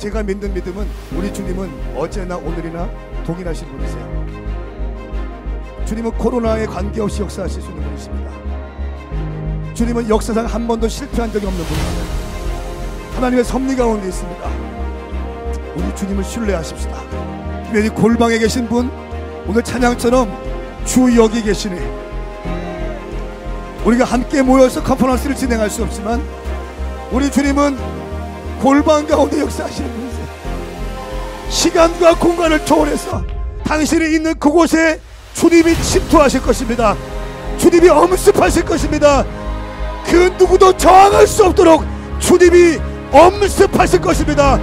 제가 믿는 믿음은 우리 주님은 어제나 오늘이나 동일하신 분이세요. 주님은 코로나에 관계없이 역사하실 수 있는 분이십니다. 주님은 역사상 한 번도 실패한 적이 없는 분이세요. 하나님의 섭리 가운데 있습니다. 우리 주님을 신뢰하십시다. 특별히 골방에 계신 분, 오늘 찬양처럼 주 여기 계시니 우리가 함께 모여서 컨퍼런스를 진행할 수 없지만 우리 주님은 골방 가운데 역사하시는 분이세요. 시간과 공간을 초월해서 당신이 있는 그곳에 주님이 침투하실 것입니다. 주님이 엄습하실 것입니다. 그 누구도 저항할 수 없도록 주님이 엄습하실 것입니다.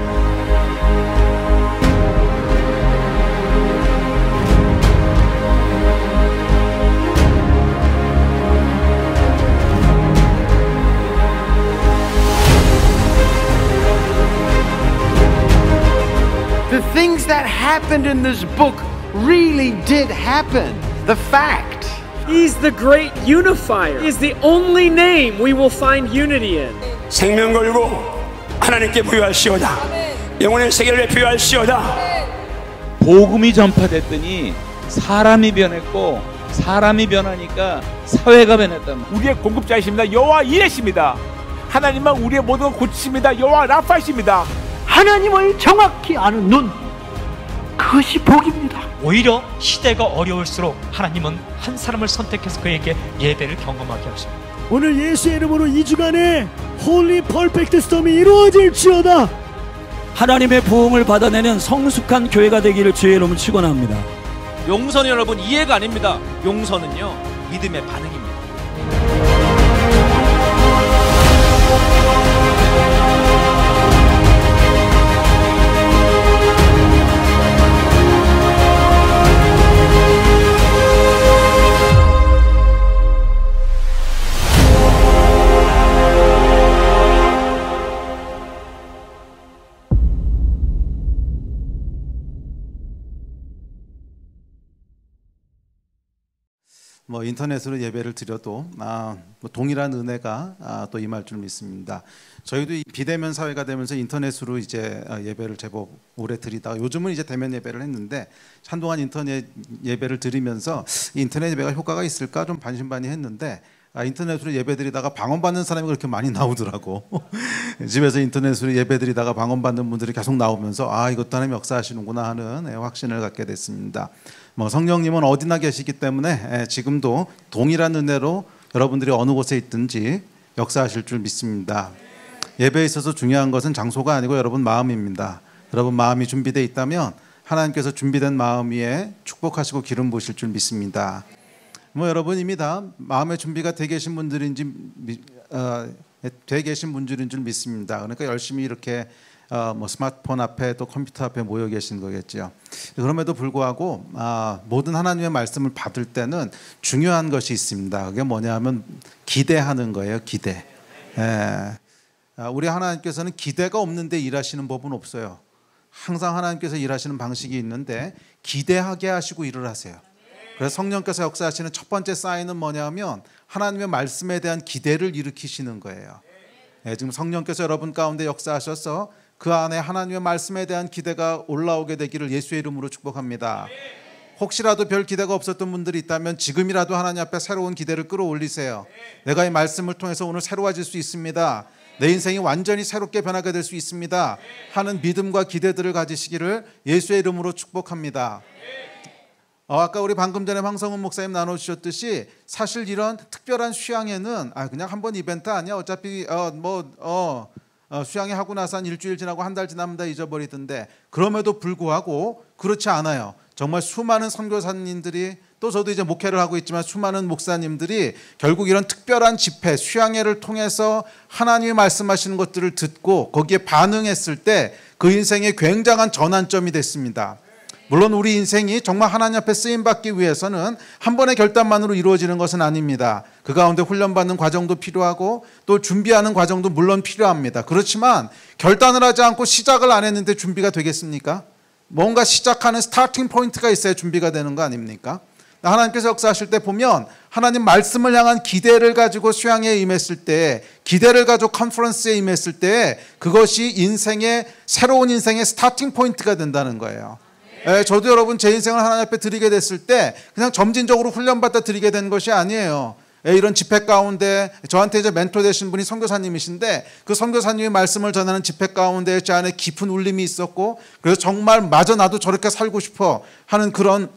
The things that happened in this book really did happen. The fact. He's the great unifier. He's the only name we will find unity in. 생명 걸고 하나님께 부여하시오다. 영혼의 세계를 부여하시오다. 복음이 전파됐더니 사람이 변했고 사람이 변하니까 사회가 변했단 말이에요. 우리의 공급자이십니다. 여호와 이레십니다. 하나님만 우리의 모든 걸 고치십니다. 여호와 라파이십니다. 하나님을 정확히 아는 눈, 그것이 복입니다. 오히려 시대가 어려울수록 하나님은 한 사람을 선택해서 그에게 예배를 경험하게 하십니다. 오늘 예수의 이름으로 2주간의 홀리 퍼펙트 스톰이 이루어질지어다. 하나님의 부흥을 받아내는 성숙한 교회가 되기를 주의 이름으로 축원합니다. 용서는 여러분 이해가 아닙니다. 용서는요 믿음의 반응입니다. 인터넷으로 예배를 드려도 동일한 은혜가 또 임할 줄 믿습니다. 저희도 비대면 사회가 되면서 인터넷으로 이제 예배를 제법 오래 드리다가 요즘은 이제 대면 예배를 했는데 한동안 인터넷 예배를 드리면서 인터넷 예배가 효과가 있을까 좀 반신반의했는데 인터넷으로 예배드리다가 방언받는 사람이 그렇게 많이 나오더라고. 집에서 인터넷으로 예배드리다가 방언받는 분들이 계속 나오면서 이것도 하나님 역사하시는구나 하는 확신을 갖게 됐습니다. 성령님은 어디나 계시기 때문에 지금도 동일한 은혜로 여러분들이 어느 곳에 있든지 역사하실 줄 믿습니다. 예배에 있어서 중요한 것은 장소가 아니고 여러분 마음입니다. 여러분 마음이 준비되어 있다면 하나님께서 준비된 마음 위에 축복하시고 기름 부으실 줄 믿습니다. 여러분 이미 다 마음의 준비가 되 계신 분들인 줄 믿습니다. 그러니까 열심히 이렇게 스마트폰 앞에 또 컴퓨터 앞에 모여 계신 거겠죠. 그럼에도 불구하고 모든 하나님의 말씀을 받을 때는 중요한 것이 있습니다. 그게 뭐냐 하면 기대하는 거예요. 기대. 우리 하나님께서는 기대가 없는데 일하시는 법은 없어요. 항상 하나님께서 일하시는 방식이 있는데 기대하게 하시고 일을 하세요. 그래서 성령께서 역사하시는 첫 번째 사인은 뭐냐 하면 하나님의 말씀에 대한 기대를 일으키시는 거예요. 지금 성령께서 여러분 가운데 역사하셔서 그 안에 하나님의 말씀에 대한 기대가 올라오게 되기를 예수의 이름으로 축복합니다. 혹시라도 별 기대가 없었던 분들이 있다면 지금이라도 하나님 앞에 새로운 기대를 끌어올리세요. 내가 이 말씀을 통해서 오늘 새로워질 수 있습니다. 내 인생이 완전히 새롭게 변하게 될 수 있습니다 하는 믿음과 기대들을 가지시기를 예수의 이름으로 축복합니다. 아까 우리 방금 전에 황성훈 목사님 나눠주셨듯이 사실 이런 특별한 휴양에는 그냥 한번 이벤트 아니야. 어차피 휴양회 하고 나서 한 일주일 지나고 한 달 지나면 다 잊어버리던데 그럼에도 불구하고 그렇지 않아요. 정말 수많은 선교사님들이 또 저도 이제 목회를 하고 있지만 수많은 목사님들이 결국 이런 특별한 집회 휴양회를 통해서 하나님이 말씀하시는 것들을 듣고 거기에 반응했을 때 그 인생의 굉장한 전환점이 됐습니다. 물론 우리 인생이 정말 하나님 앞에 쓰임받기 위해서는 한 번의 결단만으로 이루어지는 것은 아닙니다. 그 가운데 훈련받는 과정도 필요하고 또 준비하는 과정도 물론 필요합니다. 그렇지만 결단을 하지 않고 시작을 안 했는데 준비가 되겠습니까? 뭔가 시작하는 스타팅 포인트가 있어야 준비가 되는 거 아닙니까? 하나님께서 역사하실 때 보면 하나님 말씀을 향한 기대를 가지고 수양에 임했을 때, 기대를 가지고 컨퍼런스에 임했을 때 그것이 인생의 새로운 인생의 스타팅 포인트가 된다는 거예요. 저도 여러분 제 인생을 하나님 앞에 드리게 됐을 때 그냥 점진적으로 훈련받아 드리게 된 것이 아니에요. 이런 집회 가운데 저한테 이제 멘토 되신 분이 선교사님이신데 그 선교사님이 말씀을 전하는 집회 가운데 제 안에 깊은 울림이 있었고, 그래서 정말 마저 나도 저렇게 살고 싶어 하는 그런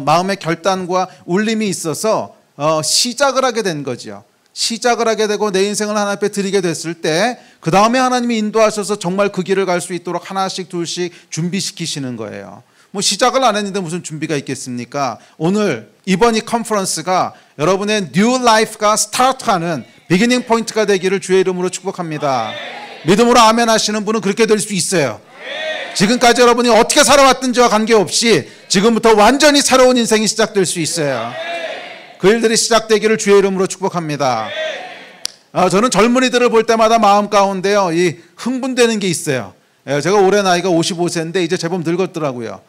마음의 결단과 울림이 있어서 시작을 하게 된 거죠. 시작을 하게 되고 내 인생을 하나님 앞에 드리게 됐을 때 그 다음에 하나님이 인도하셔서 정말 그 길을 갈 수 있도록 하나씩 둘씩 준비시키시는 거예요. 뭐 시작을 안 했는데 무슨 준비가 있겠습니까? 오늘 이번 이 컨퍼런스가 여러분의 뉴 라이프가 스타트하는 비기닝 포인트가 되기를 주의 이름으로 축복합니다. 믿음으로 아멘 하시는 분은 그렇게 될 수 있어요. 지금까지 여러분이 어떻게 살아왔든지와 관계없이 지금부터 완전히 새로운 인생이 시작될 수 있어요. 그 일들이 시작되기를 주의 이름으로 축복합니다. 저는 젊은이들을 볼 때마다 마음 가운데요, 이 흥분되는 게 있어요. 제가 올해 나이가 55세인데 이제 제법 늙었더라고요.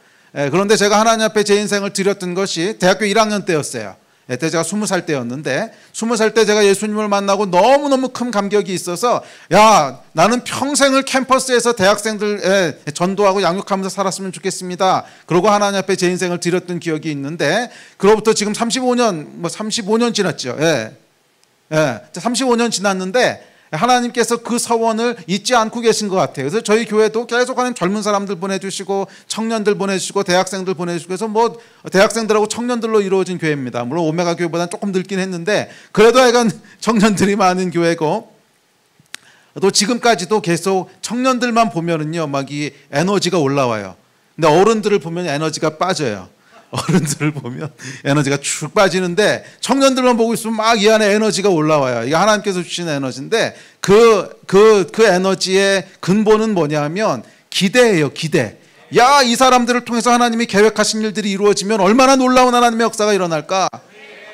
그런데 제가 하나님 앞에 제 인생을 드렸던 것이 대학교 1학년 때였어요. 그때 제가 20살 때였는데 20살 때 제가 예수님을 만나고 너무너무 큰 감격이 있어서, 야, 나는 평생을 캠퍼스에서 대학생들 전도하고 양육하면서 살았으면 좋겠습니다. 그러고 하나님 앞에 제 인생을 드렸던 기억이 있는데, 그로부터 지금 35년 지났죠. 35년 지났는데 하나님께서 그 서원을 잊지 않고 계신 것 같아요. 그래서 저희 교회도 계속 하는 젊은 사람들 보내주시고 청년들 보내주시고 대학생들 보내주시고 해서 뭐 대학생들하고 청년들로 이루어진 교회입니다. 물론 오메가 교회보다는 조금 늙긴 했는데 그래도 약간 청년들이 많은 교회고, 또 지금까지도 계속 청년들만 보면은요 막 이 에너지가 올라와요. 근데 어른들을 보면 에너지가 빠져요. 어른들을 보면 에너지가 쭉 빠지는데 청년들만 보고 있으면 막 이 안에 에너지가 올라와요. 이게 하나님께서 주신 에너지인데 그 에너지의 근본은 뭐냐면 기대예요. 기대. 야, 이 사람들을 통해서 하나님이 계획하신 일들이 이루어지면 얼마나 놀라운 하나님의 역사가 일어날까.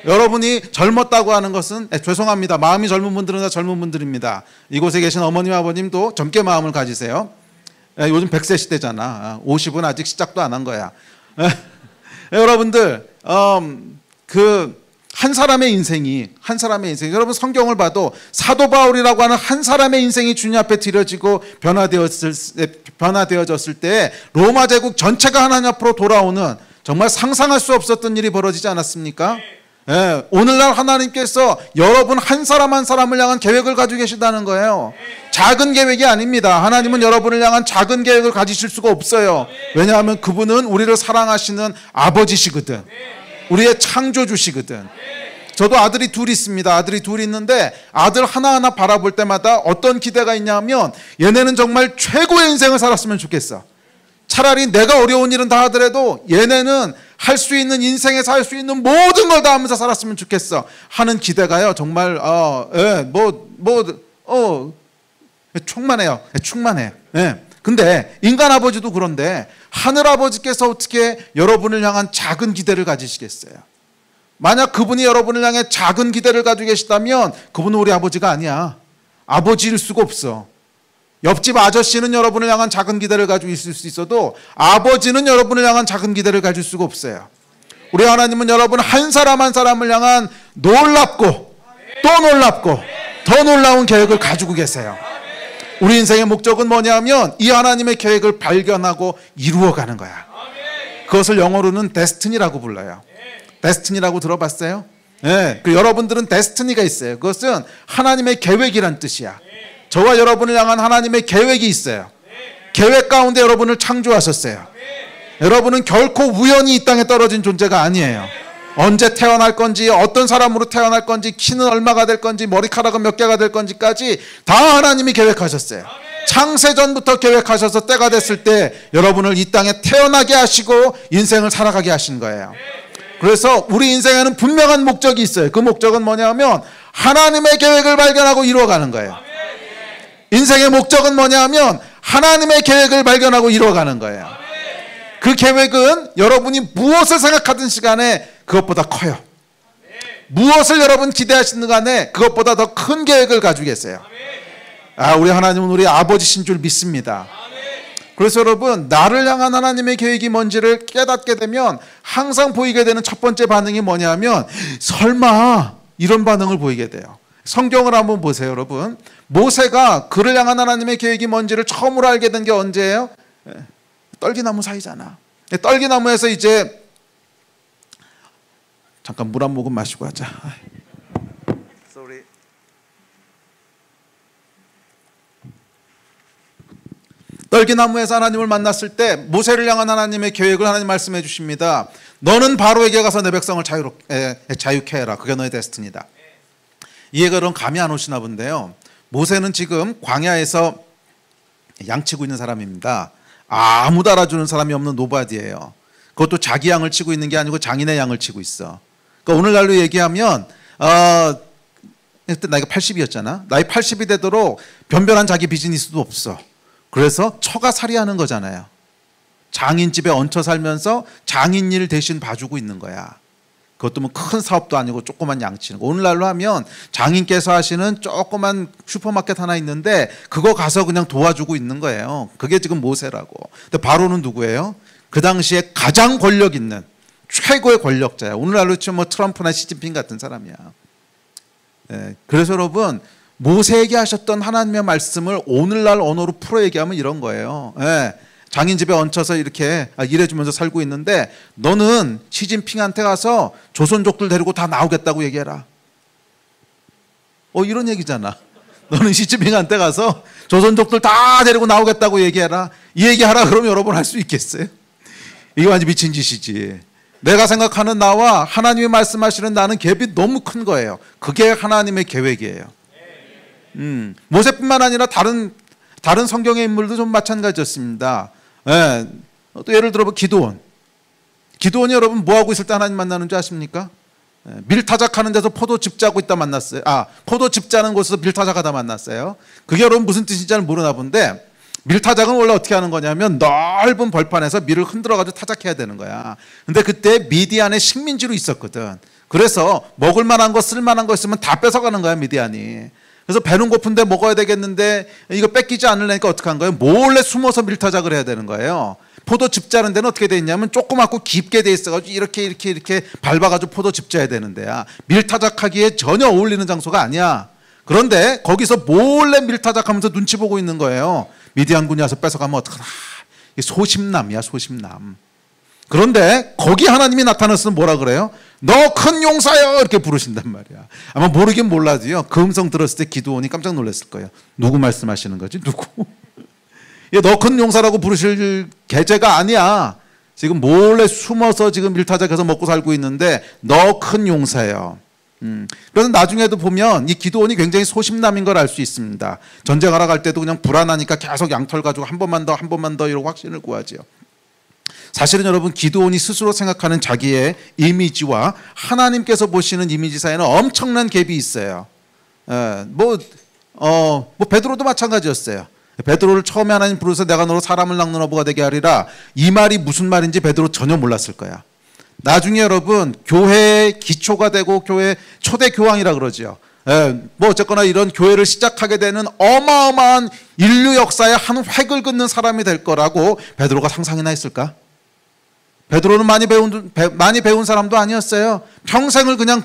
여러분이 젊었다고 하는 것은 죄송합니다. 마음이 젊은 분들은 다 젊은 분들입니다. 이곳에 계신 어머님 아버님도 젊게 마음을 가지세요. 요즘 100세 시대잖아. 50은 아직 시작도 안 한 거야. 여러분들 한 사람의 인생이 여러분 성경을 봐도 사도 바울이라고 하는 한 사람의 인생이 주님 앞에 드려지고 변화되어졌을 때 로마 제국 전체가 하나님 앞으로 돌아오는 정말 상상할 수 없었던 일이 벌어지지 않았습니까? 오늘날 하나님께서 여러분 한 사람 한 사람을 향한 계획을 가지고 계시다는 거예요. 작은 계획이 아닙니다. 하나님은 여러분을 향한 작은 계획을 가지실 수가 없어요. 왜냐하면 그분은 우리를 사랑하시는 아버지시거든. 우리의 창조주시거든. 저도 아들이 둘 있습니다. 아들이 둘 있는데 아들 하나하나 바라볼 때마다 어떤 기대가 있냐면 얘네는 정말 최고의 인생을 살았으면 좋겠어. 차라리 내가 어려운 일은 다 하더라도 얘네는 할 수 있는, 인생에서 할 수 있는 모든 걸 다 하면서 살았으면 좋겠어 하는 기대가요 정말 충만해요. 충만해. 근데 인간 아버지도 그런데 하늘 아버지께서 어떻게 여러분을 향한 작은 기대를 가지시겠어요? 만약 그분이 여러분을 향해 작은 기대를 가지고 계시다면 그분은 우리 아버지가 아니야. 아버지일 수가 없어. 옆집 아저씨는 여러분을 향한 작은 기대를 가지고 있을 수 있어도 아버지는 여러분을 향한 작은 기대를 가질 수가 없어요. 우리 하나님은 여러분 한 사람 한 사람을 향한 놀랍고 또 놀랍고 더 놀라운 계획을 가지고 계세요. 우리 인생의 목적은 뭐냐면 이 하나님의 계획을 발견하고 이루어가는 거야. 그것을 영어로는 데스티니라고 불러요. 데스티니라고 들어봤어요? 그 여러분들은 데스티니가 있어요. 그것은 하나님의 계획이란 뜻이야. 저와 여러분을 향한 하나님의 계획이 있어요. 계획 가운데 여러분을 창조하셨어요. 여러분은 결코 우연히 이 땅에 떨어진 존재가 아니에요. 언제 태어날 건지, 어떤 사람으로 태어날 건지, 키는 얼마가 될 건지, 머리카락은 몇 개가 될 건지까지 다 하나님이 계획하셨어요. 창세전부터 계획하셔서 때가 됐을 때 여러분을 이 땅에 태어나게 하시고 인생을 살아가게 하신 거예요. 그래서 우리 인생에는 분명한 목적이 있어요. 그 목적은 뭐냐면 하나님의 계획을 발견하고 이루어가는 거예요. 인생의 목적은 뭐냐면 하나님의 계획을 발견하고 이루어가는 거예요. 그 계획은 여러분이 무엇을 생각하던 시간에 그것보다 커요. 무엇을 여러분 기대하시는 간에 그것보다 더 큰 계획을 가지고 계세요. 우리 하나님은 우리 아버지신 줄 믿습니다. 그래서 여러분, 나를 향한 하나님의 계획이 뭔지를 깨닫게 되면 항상 보이게 되는 첫 번째 반응이 뭐냐면 설마 이런 반응을 보이게 돼요. 성경을 한번 보세요, 여러분. 모세가 그를 향한 하나님의 계획이 뭔지를 처음으로 알게 된 게 언제예요? 떨기나무 사이잖아. 떨기나무에서 이제 잠깐 물 한 모금 마시고 하자. Sorry. 떨기나무에서 하나님을 만났을 때 모세를 향한 하나님의 계획을 하나님 말씀해 주십니다. 너는 바로에게 가서 내 백성을 자유케 해라. 그게 너의 데스티니다. 이해가 그럼 감이 안 오시나 본데요. 모세는 지금 광야에서 양치고 있는 사람입니다. 아무도 알아주는 사람이 없는 노바디예요. 그것도 자기 양을 치고 있는 게 아니고 장인의 양을 치고 있어. 그러니까 오늘날로 얘기하면 그때 나이가 80이었잖아. 나이 80이 되도록 변변한 자기 비즈니스도 없어. 그래서 처가살이하는 거잖아요. 장인 집에 얹혀 살면서 장인 일 대신 봐주고 있는 거야. 그것도 뭐 큰 사업도 아니고 조그만 양치는 거. 오늘날로 하면 장인께서 하시는 조그만 슈퍼마켓 하나 있는데 그거 가서 그냥 도와주고 있는 거예요. 그게 지금 모세라고. 근데 바로는 누구예요? 그 당시에 가장 권력 있는 최고의 권력자야. 오늘날로 치면 뭐 트럼프나 시진핑 같은 사람이야. 그래서 여러분, 모세에게 하셨던 하나님의 말씀을 오늘날 언어로 풀어 얘기하면 이런 거예요. 장인 집에 얹혀서 이렇게 일해주면서 살고 있는데 너는 시진핑한테 가서 조선족들 데리고 다 나오겠다고 얘기해라. 이런 얘기잖아. 너는 시진핑한테 가서 조선족들 다 데리고 나오겠다고 얘기해라. 이 얘기하라 그러면 여러분 할 수 있겠어요? 이게 완전 미친 짓이지. 내가 생각하는 나와 하나님이 말씀하시는 나는 갭이 너무 큰 거예요. 그게 하나님의 계획이에요. 모세뿐만 아니라 다른 성경의 인물도 좀 마찬가지였습니다. 또 예를 들어 기드온이 여러분 뭐 하고 있을 때 하나님 만나는 줄 아십니까? 밀타작하는 데서 포도즙 짜고 있다 만났어요. 포도즙 짜는 곳에서 밀타작하다 만났어요. 그게 여러분 무슨 뜻인지 잘 모르나 본데, 밀타작은 원래 어떻게 하는 거냐면 넓은 벌판에서 밀을 흔들어가지고 타작해야 되는 거야. 근데 그때 미디안에 식민지로 있었거든. 그래서 먹을 만한 거 쓸 만한 거 있으면 다 뺏어가는 거야, 미디안이. 그래서 배는 고픈데 먹어야 되겠는데 이거 뺏기지 않으려니까 어떻게 한 거예요? 몰래 숨어서 밀타작을 해야 되는 거예요. 포도즙 짜는 데는 어떻게 돼 있냐면 조그맣고 깊게 돼 있어가지고 이렇게 밟아가지고 포도즙 짜야 되는 데야. 밀타작하기에 전혀 어울리는 장소가 아니야. 그런데 거기서 몰래 밀타작하면서 눈치 보고 있는 거예요. 미디안군이 와서 뺏어가면 어떡하나. 소심남이야, 소심남. 그런데 거기 하나님이 나타났을 때 뭐라 그래요? 너 큰 용사여 이렇게 부르신단 말이야. 아마 모르긴 몰라도요, 그 음성 들었을 때 기드온이 깜짝 놀랐을 거예요. 누구 말씀하시는 거지? 누구? 너 큰 용사라고 부르실 계제가 아니야. 지금 몰래 숨어서 지금 밀타작해서 먹고 살고 있는데 너 큰 용사예요. 그래서 나중에도 보면 이 기드온이 굉장히 소심남인 걸 알 수 있습니다. 전쟁하러 갈 때도 그냥 불안하니까 계속 양털 가지고 한 번만 더 이러고 확신을 구하지요. 사실은 여러분, 기드온이 스스로 생각하는 자기의 이미지와 하나님께서 보시는 이미지 사이에는 엄청난 갭이 있어요. 베드로도 마찬가지였어요. 베드로를 처음에 하나님 부르셔서 내가 너로 사람을 낚는 어부가 되게 하리라, 이 말이 무슨 말인지 베드로 전혀 몰랐을 거야. 나중에 여러분, 교회의 기초가 되고 교회 초대 교황이라 그러죠. 어쨌거나 이런 교회를 시작하게 되는 어마어마한 인류 역사의 한 획을 긋는 사람이 될 거라고 베드로가 상상이나 했을까? 베드로는 많이 배운 사람도 아니었어요. 평생을 그냥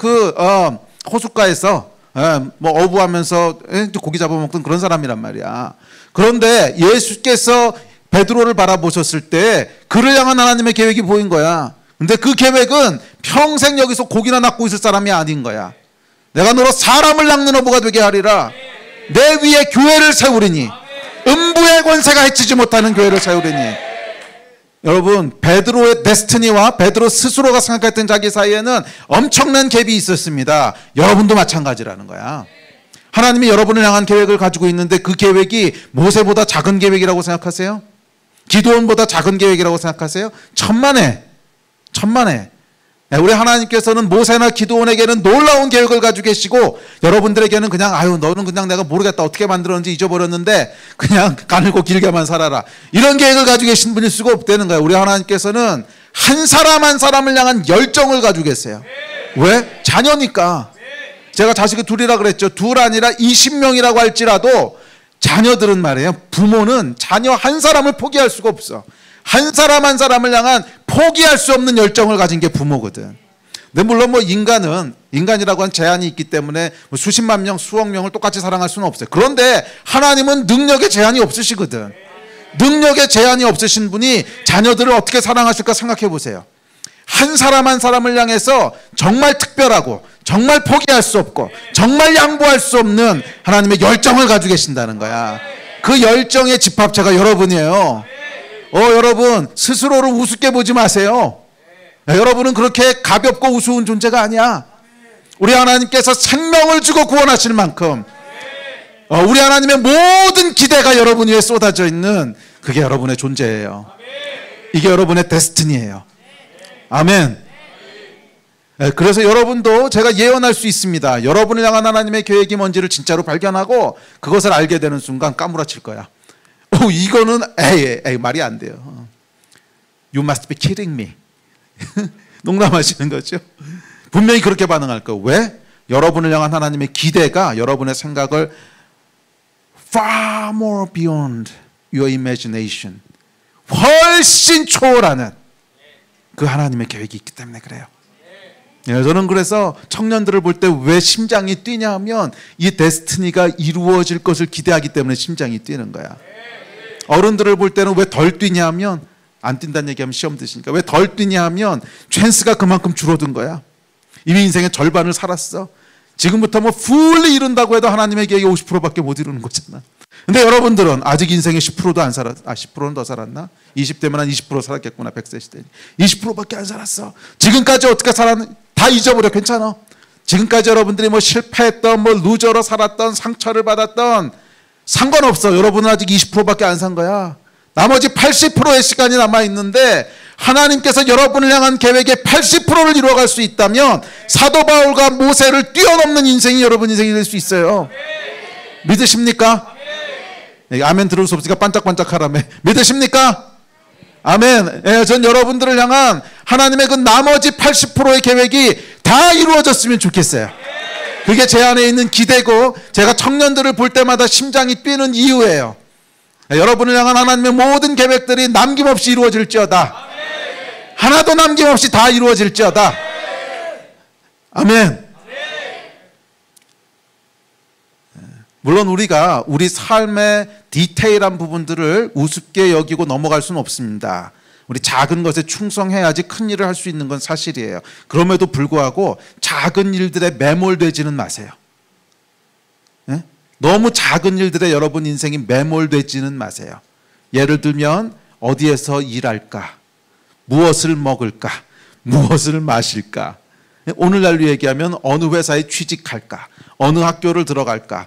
호숫가에서 어부하면서 고기 잡아먹던 그런 사람이란 말이야. 그런데 예수께서 베드로를 바라보셨을 때 그를 향한 하나님의 계획이 보인 거야. 근데 그 계획은 평생 여기서 고기나 낚고 있을 사람이 아닌 거야. 내가 너로 사람을 낚는 어부가 되게 하리라. 내 위에 교회를 세우리니, 음부의 권세가 해치지 못하는 교회를 세우리니. 여러분, 베드로의 데스티니와 베드로 스스로가 생각했던 자기 사이에는 엄청난 갭이 있었습니다. 여러분도 마찬가지라는 거야. 하나님이 여러분을 향한 계획을 가지고 있는데 그 계획이 모세보다 작은 계획이라고 생각하세요? 기드온보다 작은 계획이라고 생각하세요? 천만에. 우리 하나님께서는 모세나 기드온에게는 놀라운 계획을 가지고 계시고, 여러분들에게는 그냥 너는 그냥 내가 모르겠다, 어떻게 만들었는지 잊어버렸는데 그냥 가늘고 길게만 살아라, 이런 계획을 가지고 계신 분일 수가 없다는 거예요. 우리 하나님께서는 한 사람 한 사람을 향한 열정을 가지고 계세요. 왜? 자녀니까. 제가 자식이 둘이라 그랬죠. 둘 아니라 20명이라고 할지라도 자녀들은 말이에요, 부모는 자녀 한 사람을 포기할 수가 없어. 한 사람 한 사람을 향한 포기할 수 없는 열정을 가진 게 부모거든. 근데 물론 뭐 인간이라고 하는 제한이 있기 때문에 뭐 수십만 명, 수억 명을 똑같이 사랑할 수는 없어요. 그런데 하나님은 능력의 제한이 없으시거든. 능력의 제한이 없으신 분이 자녀들을 어떻게 사랑하실까 생각해 보세요. 한 사람 한 사람을 향해서 정말 특별하고 정말 포기할 수 없고 정말 양보할 수 없는 하나님의 열정을 가지고 계신다는 거야. 그 열정의 집합체가 여러분이에요. 여러분 스스로를 우습게 보지 마세요. 여러분은 그렇게 가볍고 우스운 존재가 아니야. 우리 하나님께서 생명을 주고 구원하실 만큼 우리 하나님의 모든 기대가 여러분 위에 쏟아져 있는 그게 여러분의 존재예요. 이게 여러분의 데스티니예요. 아멘. 그래서 여러분도 제가 예언할 수 있습니다. 여러분을 향한 하나님의 계획이 뭔지를 진짜로 발견하고 그것을 알게 되는 순간 까무라칠 거야. 이거는 에이 말이 안 돼요. You must be kidding me. 농담하시는 거죠. 분명히 그렇게 반응할 거예요. 왜? 여러분을 향한 하나님의 기대가 여러분의 생각을 far more beyond your imagination, 훨씬 초월하는 그 하나님의 계획이 있기 때문에 그래요. 저는 그래서 청년들을 볼 때 왜 심장이 뛰냐 하면 이 데스티니가 이루어질 것을 기대하기 때문에 심장이 뛰는 거야. 어른들을 볼 때는 왜 덜 뛰냐 하면, 안 뛴다는 얘기하면 시험 드시니까, 왜 덜 뛰냐 하면 찬스가 그만큼 줄어든 거야. 이미 인생의 절반을 살았어. 지금부터 뭐 fully 이룬다고 해도 하나님의 계획이 50%밖에 못 이루는 거잖아. 근데 여러분들은 아직 인생의 10%도 안 살았, 10%는 더 살았나? 20대면 한 20% 살았겠구나. 100세 시대 20%밖에 안 살았어. 지금까지 어떻게 살았는지 다 잊어버려. 괜찮아. 지금까지 여러분들이 뭐 실패했던, 뭐 루저로 살았던, 상처를 받았던 상관없어. 여러분은 아직 20%밖에 안 산 거야. 나머지 80%의 시간이 남아있는데 하나님께서 여러분을 향한 계획의 80%를 이루어갈 수 있다면 사도 바울과 모세를 뛰어넘는 인생이 여러분 인생이 될 수 있어요. 믿으십니까? 아멘 들을 수 없으니까 반짝반짝 하라며. 믿으십니까? 아멘. 전 여러분들을 향한 하나님의 그 나머지 80%의 계획이 다 이루어졌으면 좋겠어요. 그게 제 안에 있는 기대고 제가 청년들을 볼 때마다 심장이 뛰는 이유예요. 여러분을 향한 하나님의 모든 계획들이 남김없이 이루어질지어다. 하나도 남김없이 다 이루어질지어다. 아멘. 물론 우리가 우리 삶의 디테일한 부분들을 우습게 여기고 넘어갈 수는 없습니다. 우리 작은 것에 충성해야지 큰 일을 할 수 있는 건 사실이에요. 그럼에도 불구하고 작은 일들에 매몰되지는 마세요. 네? 너무 작은 일들에 여러분 인생이 매몰되지는 마세요. 예를 들면 어디에서 일할까? 무엇을 먹을까? 무엇을 마실까? 오늘날로 얘기하면 어느 회사에 취직할까? 어느 학교를 들어갈까?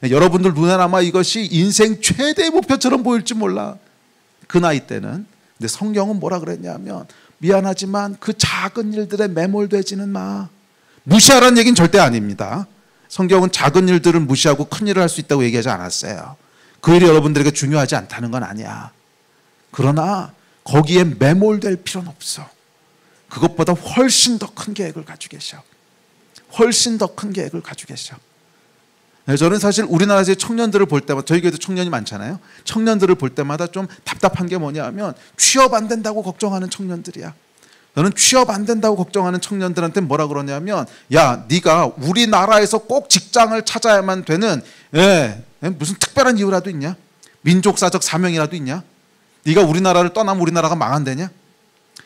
여러분들 눈에는 아마 이것이 인생 최대의 목표처럼 보일지 몰라. 그 나이 때는. 근데 성경은 뭐라 그랬냐면 미안하지만 그 작은 일들에 매몰되지는 마. 무시하라는 얘기는 절대 아닙니다. 성경은 작은 일들을 무시하고 큰 일을 할 수 있다고 얘기하지 않았어요. 그 일이 여러분들에게 중요하지 않다는 건 아니야. 그러나 거기에 매몰될 필요는 없어. 그것보다 훨씬 더 큰 계획을 가지고 계셔. 훨씬 더 큰 계획을 가지고 계셔. 저는 사실 우리나라에서 청년들을 볼 때마다, 저희 교회도 청년이 많잖아요. 청년들을 볼 때마다 좀 답답한 게 뭐냐 하면 취업 안 된다고 걱정하는 청년들이야. 저는 취업 안 된다고 걱정하는 청년들한테 뭐라 그러냐면, 야, 네가 우리나라에서 꼭 직장을 찾아야만 되는 무슨 특별한 이유라도 있냐? 민족사적 사명이라도 있냐? 네가 우리나라를 떠나면 우리나라가 망한다냐?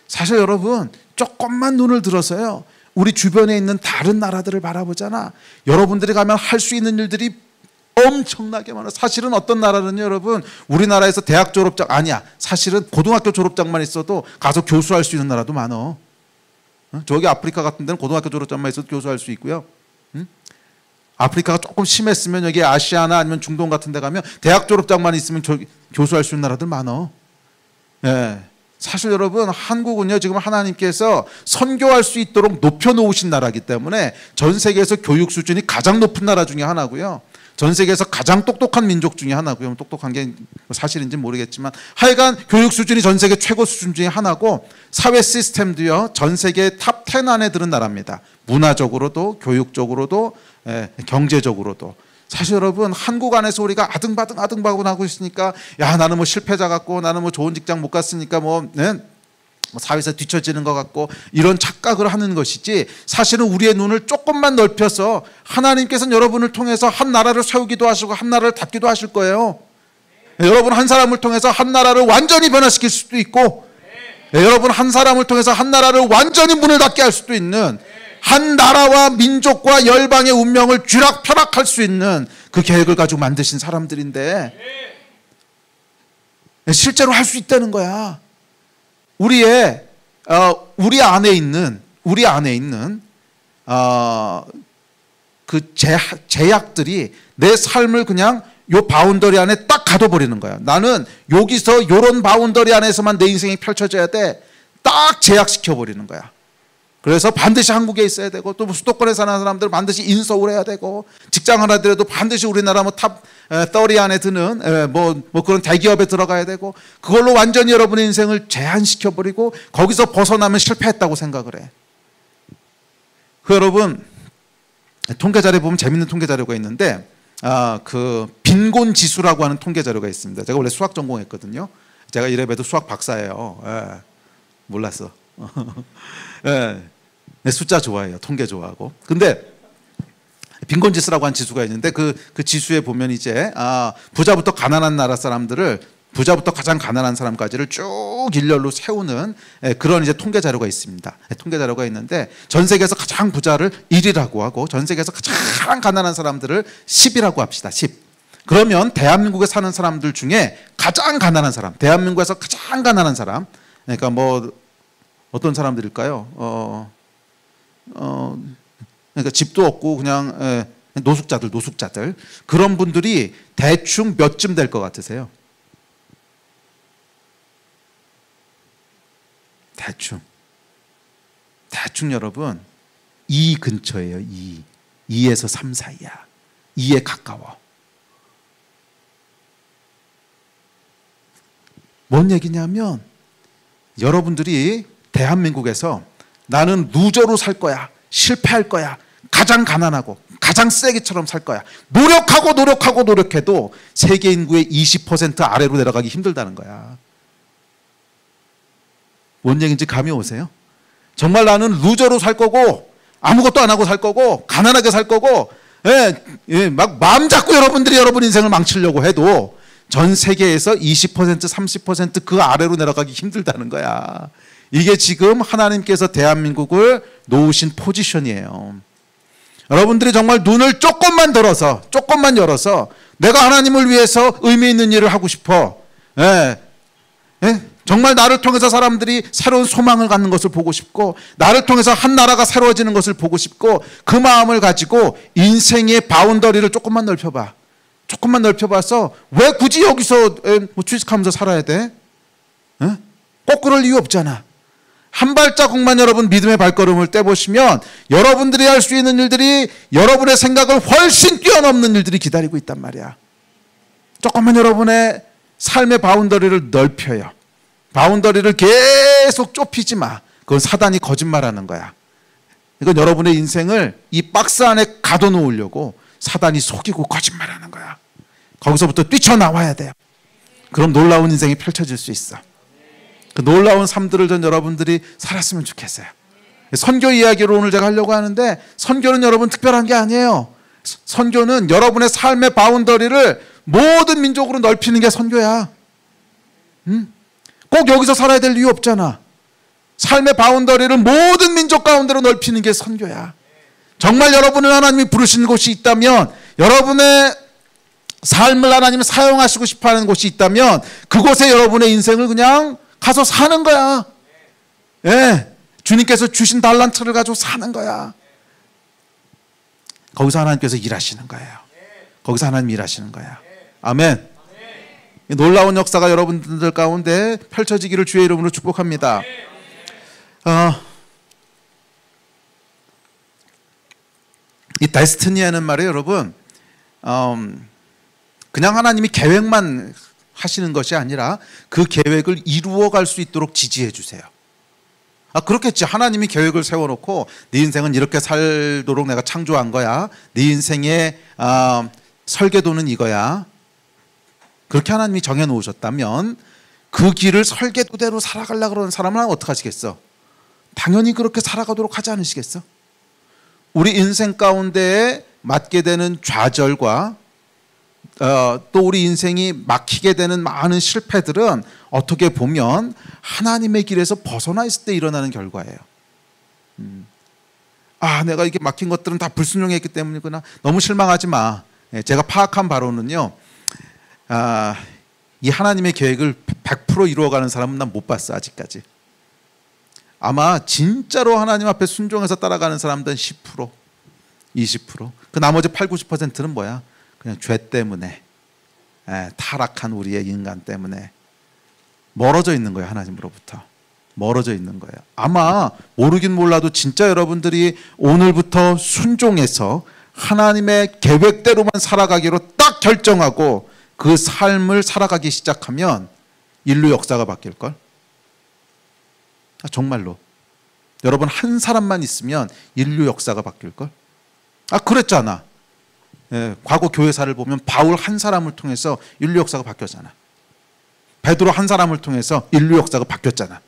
사실 여러분 조금만 눈을 들어서요, 우리 주변에 있는 다른 나라들을 바라보잖아. 여러분들이 가면 할 수 있는 일들이 엄청나게 많아. 사실은 어떤 나라는 여러분 우리나라에서 대학 졸업장 아니야. 사실은 고등학교 졸업장만 있어도 가서 교수할 수 있는 나라도 많어. 저기 아프리카 같은 데는 고등학교 졸업장만 있어도 교수할 수 있고요. 아프리카가 조금 심했으면 여기 아시아나 아니면 중동 같은 데 가면 대학 졸업장만 있으면 저기 교수할 수 있는 나라들 많어. 예. 사실 여러분 한국은요 지금 하나님께서 선교할 수 있도록 높여놓으신 나라이기 때문에 전 세계에서 교육 수준이 가장 높은 나라 중에 하나고요. 전 세계에서 가장 똑똑한 민족 중에 하나고요. 똑똑한 게 사실인지 모르겠지만 하여간 교육 수준이 전 세계 최고 수준 중에 하나고, 사회 시스템도요 전 세계 탑 10 안에 드는 나라입니다. 문화적으로도 교육적으로도 경제적으로도. 사실 여러분 한국 안에서 우리가 아등바등 하고 있으니까 야 나는 뭐 실패자 같고 나는 뭐 좋은 직장 못 갔으니까 뭐 사회에서 뒤처지는 것 같고 이런 착각을 하는 것이지 사실은 우리의 눈을 조금만 넓혀서 하나님께서는 여러분을 통해서 한 나라를 세우기도 하시고 한 나라를 닫기도 하실 거예요. 여러분 한 사람을 통해서 한 나라를 완전히 변화시킬 수도 있고 여러분 한 사람을 통해서 한 나라를 완전히 문을 닫게 할 수도 있는 한 나라와 민족과 열방의 운명을 쥐락펴락할 수 있는 그 계획을 가지고 만드신 사람들인데 실제로 할 수 있다는 거야. 우리 안에 있는 그 제약들이 내 삶을 그냥 요 바운더리 안에 딱 가둬버리는 거야. 나는 여기서 요런 바운더리 안에서만 내 인생이 펼쳐져야 돼. 딱 제약시켜버리는 거야. 그래서 반드시 한국에 있어야 되고 또 수도권에 사는 사람들은 반드시 인서울해야 되고 직장을 하더라도 반드시 우리나라 뭐 탑 30 안에 드는 뭐 그런 대기업에 들어가야 되고 그걸로 완전히 여러분의 인생을 제한시켜버리고 거기서 벗어나면 실패했다고 생각을 해. 그 여러분 통계 자료에 보면 재밌는 통계 자료가 있는데 그 빈곤 지수라고 하는 통계 자료가 있습니다. 제가 원래 수학 전공했거든요. 제가 이래봬도 수학 박사예요. 몰랐어. 숫자 좋아해요. 통계 좋아하고. 근데 빈곤 지수라고 하는 지수가 있는데 그 지수에 보면 이제 부자부터 가난한 나라 사람들을 부자부터 가장 가난한 사람까지를 쭉 일렬로 세우는 그런 이제 통계 자료가 있습니다. 통계 자료가 있는데 전 세계에서 가장 부자를 1위라고 하고 전 세계에서 가장 가난한 사람들을 10이라고 합시다. 10. 그러면 대한민국에 사는 사람들 중에 가장 가난한 사람, 대한민국에서 가장 가난한 사람, 그러니까 뭐 어떤 사람들일까요? 그러니까 집도 없고 그냥 노숙자들 그런 분들이 대충 몇쯤 될 것 같으세요? 대충 여러분 2 근처예요. 2에서 3 사이야. 2에 가까워. 뭔 얘기냐면 여러분들이 대한민국에서 나는 루저로 살 거야. 실패할 거야. 가장 가난하고 가장 쓰레기처럼 살 거야. 노력해도 세계 인구의 20% 아래로 내려가기 힘들다는 거야. 뭔 얘기인지 감이 오세요? 정말 나는 루저로 살 거고 아무것도 안 하고 살 거고 가난하게 살 거고 막 마음 잡고 여러분들이 여러분 인생을 망치려고 해도 전 세계에서 20% 30% 그 아래로 내려가기 힘들다는 거야. 이게 지금 하나님께서 대한민국을 놓으신 포지션이에요. 여러분들이 정말 눈을 조금만 열어서 내가 하나님을 위해서 의미 있는 일을 하고 싶어. 정말 나를 통해서 사람들이 새로운 소망을 갖는 것을 보고 싶고 나를 통해서 한 나라가 새로워지는 것을 보고 싶고 그 마음을 가지고 인생의 바운더리를 조금만 넓혀봐. 조금만 넓혀봐서 왜 굳이 여기서 취직하면서 살아야 돼? 꼭 그럴 이유 없잖아. 한 발자국만 여러분 믿음의 발걸음을 떼보시면 여러분들이 할 수 있는 일들이 여러분의 생각을 훨씬 뛰어넘는 일들이 기다리고 있단 말이야. 조금만 여러분의 삶의 바운더리를 넓혀요. 바운더리를 계속 좁히지 마. 그건 사단이 거짓말하는 거야. 이건 여러분의 인생을 이 박스 안에 가둬놓으려고 사단이 속이고 거짓말하는 거야. 거기서부터 뛰쳐나와야 돼요. 그럼 놀라운 인생이 펼쳐질 수 있어. 그 놀라운 삶들을 전 여러분들이 살았으면 좋겠어요. 선교 이야기를 오늘 제가 하려고 하는데 선교는 여러분 특별한 게 아니에요. 선교는 여러분의 삶의 바운더리를 모든 민족으로 넓히는 게 선교야. 꼭 여기서 살아야 될 이유 없잖아. 삶의 바운더리를 모든 민족 가운데로 넓히는 게 선교야. 정말 여러분을 하나님이 부르신 곳이 있다면 여러분의 삶을 하나님이 사용하시고 싶어하는 곳이 있다면 그곳에 여러분의 인생을 그냥 가서 사는 거야. 주님께서 주신 달란트를 가지고 사는 거야. 거기서 하나님께서 일하시는 거예요. 거기서 하나님 일하시는 거야. 아멘. 놀라운 역사가 여러분들 가운데 펼쳐지기를 주의 이름으로 축복합니다. 이 데스티니라는 말이 여러분 그냥 하나님이 계획만 하시는 것이 아니라 그 계획을 이루어갈 수 있도록 지지해 주세요. 그렇겠지. 하나님이 계획을 세워놓고 네 인생은 이렇게 살도록 내가 창조한 거야. 네 인생의 설계도는 이거야. 그렇게 하나님이 정해놓으셨다면 그 길을 설계도대로 살아가려고 그러는 사람은 어떻게 하시겠어? 당연히 그렇게 살아가도록 하지 않으시겠어? 우리 인생 가운데 맞게 되는 좌절과 또 우리 인생이 막히게 되는 많은 실패들은 어떻게 보면 하나님의 길에서 벗어나 있을 때 일어나는 결과예요. 내가 이게 막힌 것들은 다 불순종했기 때문이구나. 너무 실망하지 마. 제가 파악한 바로는요, 이 하나님의 계획을 100% 이루어가는 사람은 난 못 봤어, 아직까지. 아마 진짜로 하나님 앞에 순종해서 따라가는 사람들은 10%, 20%. 그 나머지 80-90%는 뭐야? 그냥 죄 때문에, 타락한 우리의 인간 때문에 멀어져 있는 거예요. 하나님으로부터 멀어져 있는 거예요. 아마 모르긴 몰라도 진짜 여러분들이 오늘부터 순종해서 하나님의 계획대로만 살아가기로 딱 결정하고 그 삶을 살아가기 시작하면 인류 역사가 바뀔걸? 정말로. 여러분 한 사람만 있으면 인류 역사가 바뀔걸? 그랬잖아. 과거 교회사를 보면 바울 한 사람을 통해서 인류 역사가 바뀌었잖아. 베드로 한 사람을 통해서 인류 역사가 바뀌었잖아.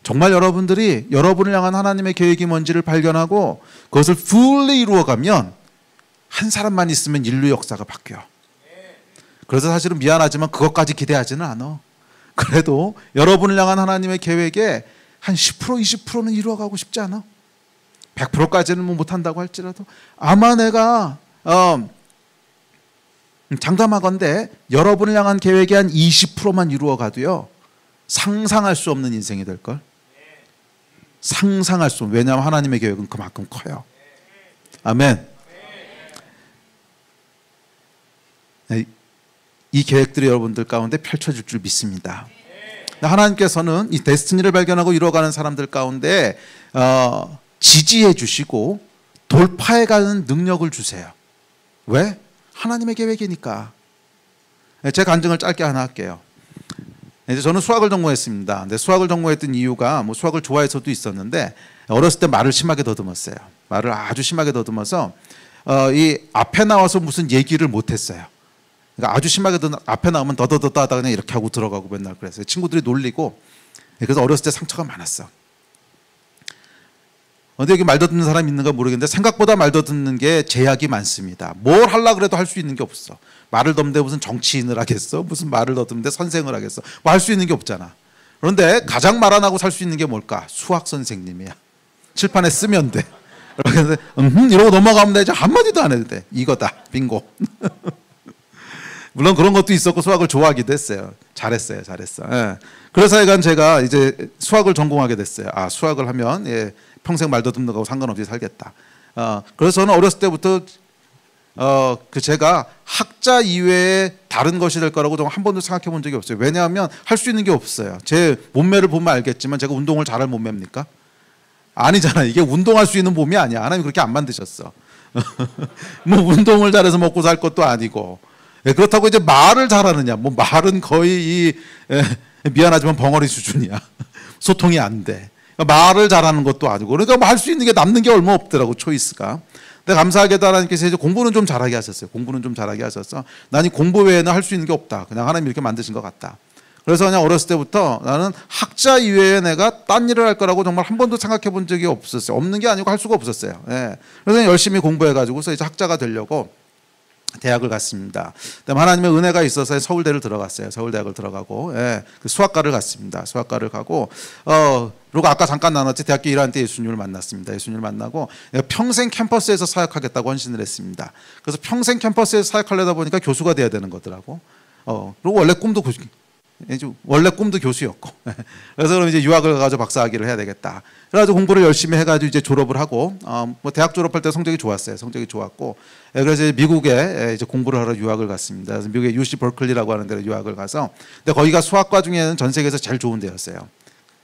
정말 여러분들이 여러분을 향한 하나님의 계획이 뭔지를 발견하고 그것을 fully 이루어가면 한 사람만 있으면 인류 역사가 바뀌어. 그래서 사실은 미안하지만 그것까지 기대하지는 않아. 그래도 여러분을 향한 하나님의 계획에 한 10%, 20%는 이루어가고 싶지 않아. 100%까지는 못한다고 할지라도 아마 내가 장담하건대 여러분을 향한 계획의 한 20%만 이루어가도요 상상할 수 없는 인생이 될걸. 상상할 수 없는. 왜냐하면 하나님의 계획은 그만큼 커요. 아멘. 이 계획들이 여러분들 가운데 펼쳐질 줄 믿습니다. 하나님께서는 이 데스티니를 발견하고 이루어가는 사람들 가운데 지지해 주시고 돌파해 가는 능력을 주세요. 왜? 하나님의 계획이니까. 제 간증을 짧게 하나 할게요. 이제 저는 수학을 전공했습니다. 근데 수학을 전공했던 이유가 뭐 수학을 좋아해서도 있었는데 어렸을 때 말을 심하게 더듬었어요. 말을 아주 심하게 더듬어서 이 앞에 나와서 무슨 얘기를 못했어요. 그러니까 아주 심하게 앞에 나오면 더더더더 하다 그냥 이렇게 하고 들어가고 맨날 그랬어요. 친구들이 놀리고. 그래서 어렸을 때 상처가 많았어. 근데 여기 말 더듬는 사람 있는가 모르겠는데 생각보다 말 더듬는 게 제약이 많습니다. 뭘 하려고 그래도 할 수 있는 게 없어. 말을 더듬는데 무슨 정치인을 하겠어? 무슨 말을 더듬는데 선생을 하겠어? 뭐 할 수 있는 게 없잖아. 그런데 가장 말 안 하고 살 수 있는 게 뭘까? 수학 선생님이야. 칠판에 쓰면 돼. 그래서 이러고 넘어가면 되지. 한마디도 안 해도 돼. 이거다. 빙고. 물론 그런 것도 있었고 수학을 좋아하기도 했어요. 잘했어요. 예. 그래서 하여간 제가 이제 수학을 전공하게 됐어요. 수학을 하면 평생 말 더듬는 거하고 상관없이 살겠다. 그래서 저는 어렸을 때부터 제가 학자 이외에 다른 것이 될 거라고 정말 한 번도 생각해 본 적이 없어요. 왜냐하면 할 수 있는 게 없어요. 제 몸매를 보면 알겠지만 제가 운동을 잘할 몸매입니까? 아니잖아요. 이게 운동할 수 있는 몸이 아니야. 하나님 그렇게 안 만드셨어. 뭐 운동을 잘해서 먹고 살 것도 아니고. 그렇다고 이제 말을 잘하느냐? 뭐 말은 거의 미안하지만 벙어리 수준이야. 소통이 안 돼. 말을 잘하는 것도 아니고. 그러니까 뭐 할 수 있는 게 남는 게 얼마 없더라고 초이스가. 근데 감사하게도 하나님께서 이제 공부는 좀 잘하게 하셨어요. 공부는 좀 잘하게 하셔서 나는 공부 외에는 할 수 있는 게 없다. 그냥 하나님 이렇게 만드신 것 같다. 그래서 그냥 어렸을 때부터 나는 학자 이외에 내가 딴 일을 할 거라고 정말 한 번도 생각해 본 적이 없었어요. 없는 게 아니고 할 수가 없었어요. 그래서 열심히 공부해가지고서 이제 학자가 되려고 대학을 갔습니다. 그다음에 하나님의 은혜가 있어서 서울대를 들어갔어요. 서울대학을 들어가고 그 수학과를 갔습니다. 수학과를 가고 그리고 아까 잠깐 나눴지 대학교 1학년 때 예수님을 만났습니다. 예수님을 만나고 내가 평생 캠퍼스에서 사역하겠다고 헌신을 했습니다. 그래서 평생 캠퍼스에서 사역하려다 보니까 교수가 돼야 되는 거더라고. 그리고 원래 꿈도 교수였고. 그래서 그럼 이제 유학을 가가지고 박사학위를 해야 되겠다. 그래가지고 공부를 열심히 해가지고 이제 졸업을 하고, 뭐 대학 졸업할 때 성적이 좋았어요. 성적이 좋았고. 그래서 이제 미국에 이제 공부를 하러 유학을 갔습니다. 그래서 미국의 UC 버클리라고 하는 데로 유학을 가서, 근데 거기가 수학과 중에는 전 세계에서 제일 좋은 데였어요.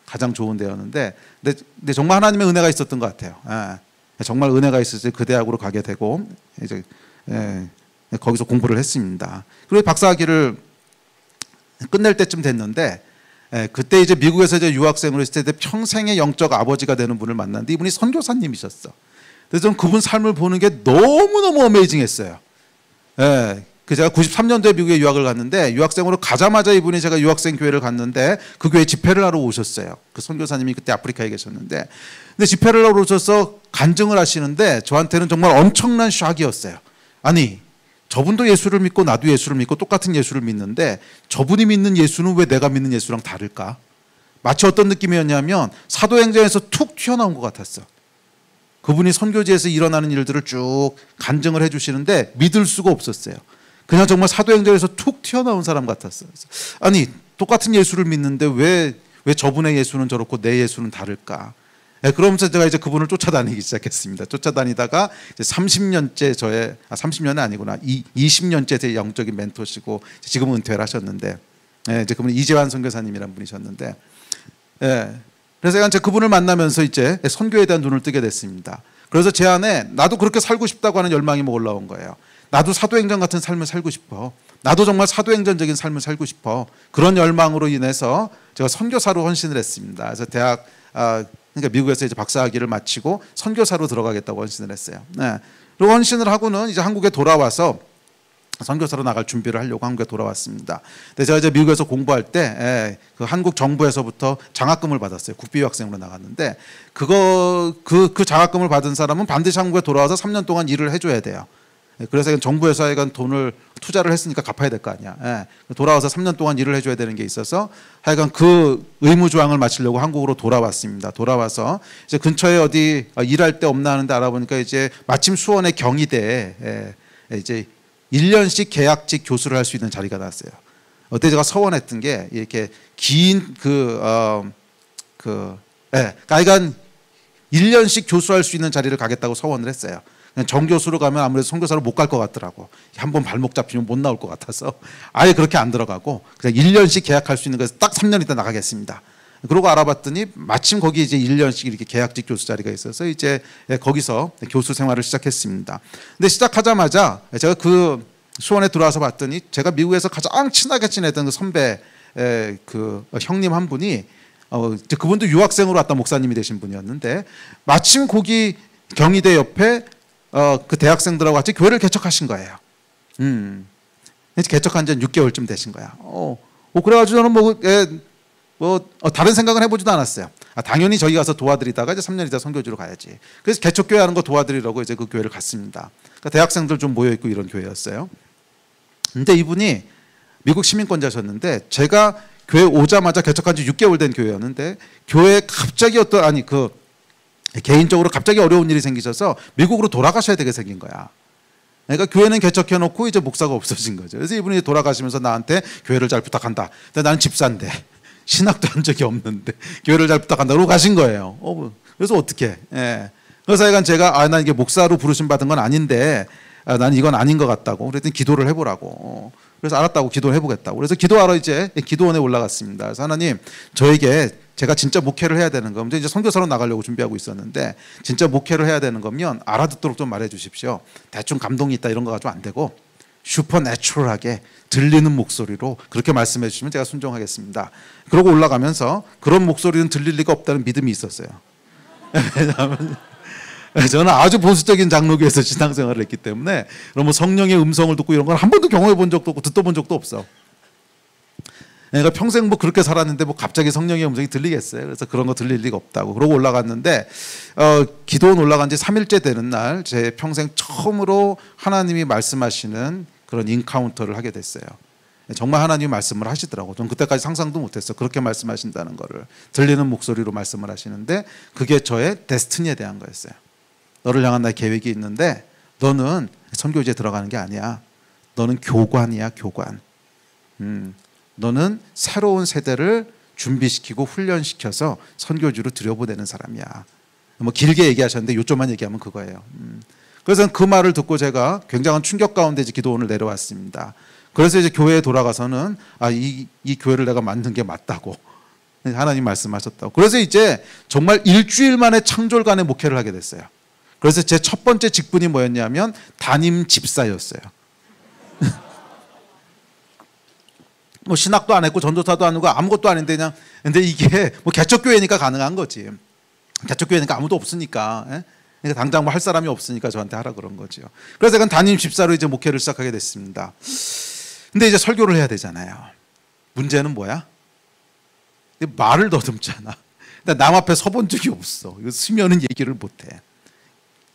가장 좋은 데였는데, 근데 정말 하나님의 은혜가 있었던 것 같아요. 정말 은혜가 있었을 때 그 대학으로 가게 되고, 이제 거기서 공부를 했습니다. 그리고 박사학위를 끝낼 때쯤 됐는데 그때 이제 미국에서 이제 유학생으로 있을 때 평생의 영적 아버지가 되는 분을 만났는데 이분이 선교사님이셨어. 그래서 저는 그분 삶을 보는 게 너무너무 어메이징했어요. 예. 그 제가 93년도에 미국에 유학을 갔는데 유학생으로 가자마자 이분이 제가 유학생 교회를 갔는데 그 교회 집회를 하러 오셨어요. 그 선교사님이 그때 아프리카에 계셨는데 근데 집회를 하러 오셔서 간증을 하시는데 저한테는 정말 엄청난 샥이었어요. 아니 저분도 예수를 믿고 나도 예수를 믿고 똑같은 예수를 믿는데 저분이 믿는 예수는 왜 내가 믿는 예수랑 다를까? 마치 어떤 느낌이었냐면 사도행전에서 툭 튀어나온 것 같았어. 그분이 선교지에서 일어나는 일들을 쭉 간증을 해주시는데 믿을 수가 없었어요. 그냥 정말 사도행전에서 툭 튀어나온 사람 같았어요. 아니 똑같은 예수를 믿는데 왜 저분의 예수는 저렇고 내 예수는 다를까? 네, 그러면서 제가 이제 그분을 쫓아다니기 시작했습니다. 쫓아다니다가 이제 30년째 30년은 아니구나 20년째 제 영적인 멘토시고 지금은 은퇴를 하셨는데 네, 이제 그분은 이재환 선교사님이라는 분이셨는데 네, 그래서 제가 그분을 만나면서 이제 선교에 대한 눈을 뜨게 됐습니다. 그래서 제 안에 나도 그렇게 살고 싶다고 하는 열망이 막 올라온 거예요. 나도 사도행전 같은 삶을 살고 싶어. 나도 정말 사도행전적인 삶을 살고 싶어. 그런 열망으로 인해서 제가 선교사로 헌신을 했습니다. 그래서 그러니까 미국에서 이제 박사학위를 마치고 선교사로 들어가겠다고 헌신을 했어요. 네. 그리고 헌신을 하고는 이제 한국에 돌아와서 선교사로 나갈 준비를 하려고 한국에 돌아왔습니다. 근데 제가 이제 미국에서 공부할 때 그 한국 정부에서부터 장학금을 받았어요. 국비유학생으로 나갔는데 그 장학금을 받은 사람은 반드시 한국에 돌아와서 3년 동안 일을 해줘야 돼요. 그래서 정부에서 하여간 돈을 투자를 했으니까 갚아야 될 거 아니야. 돌아와서 3년 동안 일을 해줘야 되는 게 있어서 하여간 그 의무 조항을 마치려고 한국으로 돌아왔습니다. 돌아와서 이제 근처에 어디 일할 데 없나 하는데 알아보니까 이제 마침 수원의 경희대에 이제 1년씩 계약직 교수를 할 수 있는 자리가 나왔어요. 그때 제가 서원했던 게 이렇게 긴 하여간 1년씩 교수할 수 있는 자리를 가겠다고 서원을 했어요. 정교수로 가면 아무래도 선교사로 못 갈 것 같더라고. 한번 발목 잡히면 못 나올 것 같아서 아예 그렇게 안 들어가고 그냥 1년씩 계약할 수 있는 거에서 딱 3년 있다 나가겠습니다. 그러고 알아봤더니 마침 거기 이제 1년씩 이렇게 계약직 교수 자리가 있어서 이제 거기서 교수 생활을 시작했습니다. 근데 시작하자마자 제가 그 수원에 들어와서 봤더니 제가 미국에서 가장 친하게 지내던 그 선배 그 형님 한 분이 그분도 유학생으로 왔다 목사님이 되신 분이었는데 마침 거기 경희대 옆에 그 대학생들하고 같이 교회를 개척하신 거예요. 개척한 지 6개월쯤 되신 거야. 그래가지고 저는 다른 생각은 해보지도 않았어요. 당연히 저희 가서 도와드리다가 이제 3년 있다 선교지로 가야지. 그래서 개척교회 하는 거 도와드리려고 이제 그 교회를 갔습니다. 그러니까 대학생들 좀 모여있고 이런 교회였어요. 근데 이분이 미국 시민권자셨는데 제가 교회 오자마자 개척한 지 6개월 된 교회였는데 교회에 갑자기 개인적으로 갑자기 어려운 일이 생기셔서 미국으로 돌아가셔야 되게 생긴 거야. 그러니까 교회는 개척해놓고 이제 목사가 없어진 거죠. 그래서 이분이 돌아가시면서 나한테 교회를 잘 부탁한다. 근데 나는 집사인데 신학도 한 적이 없는데 교회를 잘 부탁한다. 그러고 가신 거예요. 그래서 어떻게? 그래서 하여간 제가 난 이게 목사로 부르심 받은 건 아닌데 난 이건 아닌 것 같다고. 그랬더니 기도를 해보라고. 그래서 알았다고 기도를 해보겠다고. 그래서 기도하러 이제 기도원에 올라갔습니다. 그래서 하나님 저에게 제가 진짜 목회를 해야 되는 거면 이제 선교사로 나가려고 준비하고 있었는데 진짜 목회를 해야 되는 거면 알아듣도록 좀 말해 주십시오. 대충 감동이 있다 이런 거 가지고 안 되고 슈퍼내추럴하게 들리는 목소리로 그렇게 말씀해 주시면 제가 순종하겠습니다. 그러고 올라가면서 그런 목소리는 들릴 리가 없다는 믿음이 있었어요. 왜냐하면 저는 아주 보수적인 장로교에서 신앙생활을 했기 때문에 뭐 성령의 음성을 듣고 이런 건 한 번도 경험해 본 적도 없고 듣도 본 적도 없어. 그러니까 평생 뭐 그렇게 살았는데 뭐 갑자기 성령의 음성이 들리겠어요. 그래서 그런 거 들릴 리가 없다고 그러고 올라갔는데 기도원 올라간 지 3일째 되는 날 제 평생 처음으로 하나님이 말씀하시는 그런 인카운터를 하게 됐어요. 정말 하나님이 말씀을 하시더라고요. 전 그때까지 상상도 못했어요. 그렇게 말씀하신다는 거를 들리는 목소리로 말씀을 하시는데 그게 저의 데스티니에 대한 거였어요. 너를 향한 나의 계획이 있는데 너는 선교지에 들어가는 게 아니야. 너는 교관이야, 교관. 너는 새로운 세대를 준비시키고 훈련시켜서 선교지로 들여보내는 사람이야. 뭐 길게 얘기하셨는데 요점만 얘기하면 그거예요. 그래서 그 말을 듣고 제가 굉장한 충격 가운데 이제 기도원을 내려왔습니다. 그래서 이제 교회에 돌아가서는 이 교회를 내가 만든 게 맞다고 하나님 말씀하셨다고. 그래서 이제 정말 일주일 만에 창졸간에 목회를 하게 됐어요. 그래서 제 첫 번째 직분이 뭐였냐면 담임 집사였어요. 뭐 신학도 안 했고 전도사도 안 하고 아무것도 아닌데 그냥 근데 이게 뭐 개척교회니까 가능한 거지. 개척교회니까 아무도 없으니까 그러니까 당장 뭐 할 사람이 없으니까 저한테 하라 그런 거죠. 그래서 제가 담임 집사로 이제 목회를 시작하게 됐습니다. 근데 이제 설교를 해야 되잖아요. 문제는 뭐야? 말을 더듬잖아. 남 앞에 서본 적이 없어. 이거 쓰면은 얘기를 못해.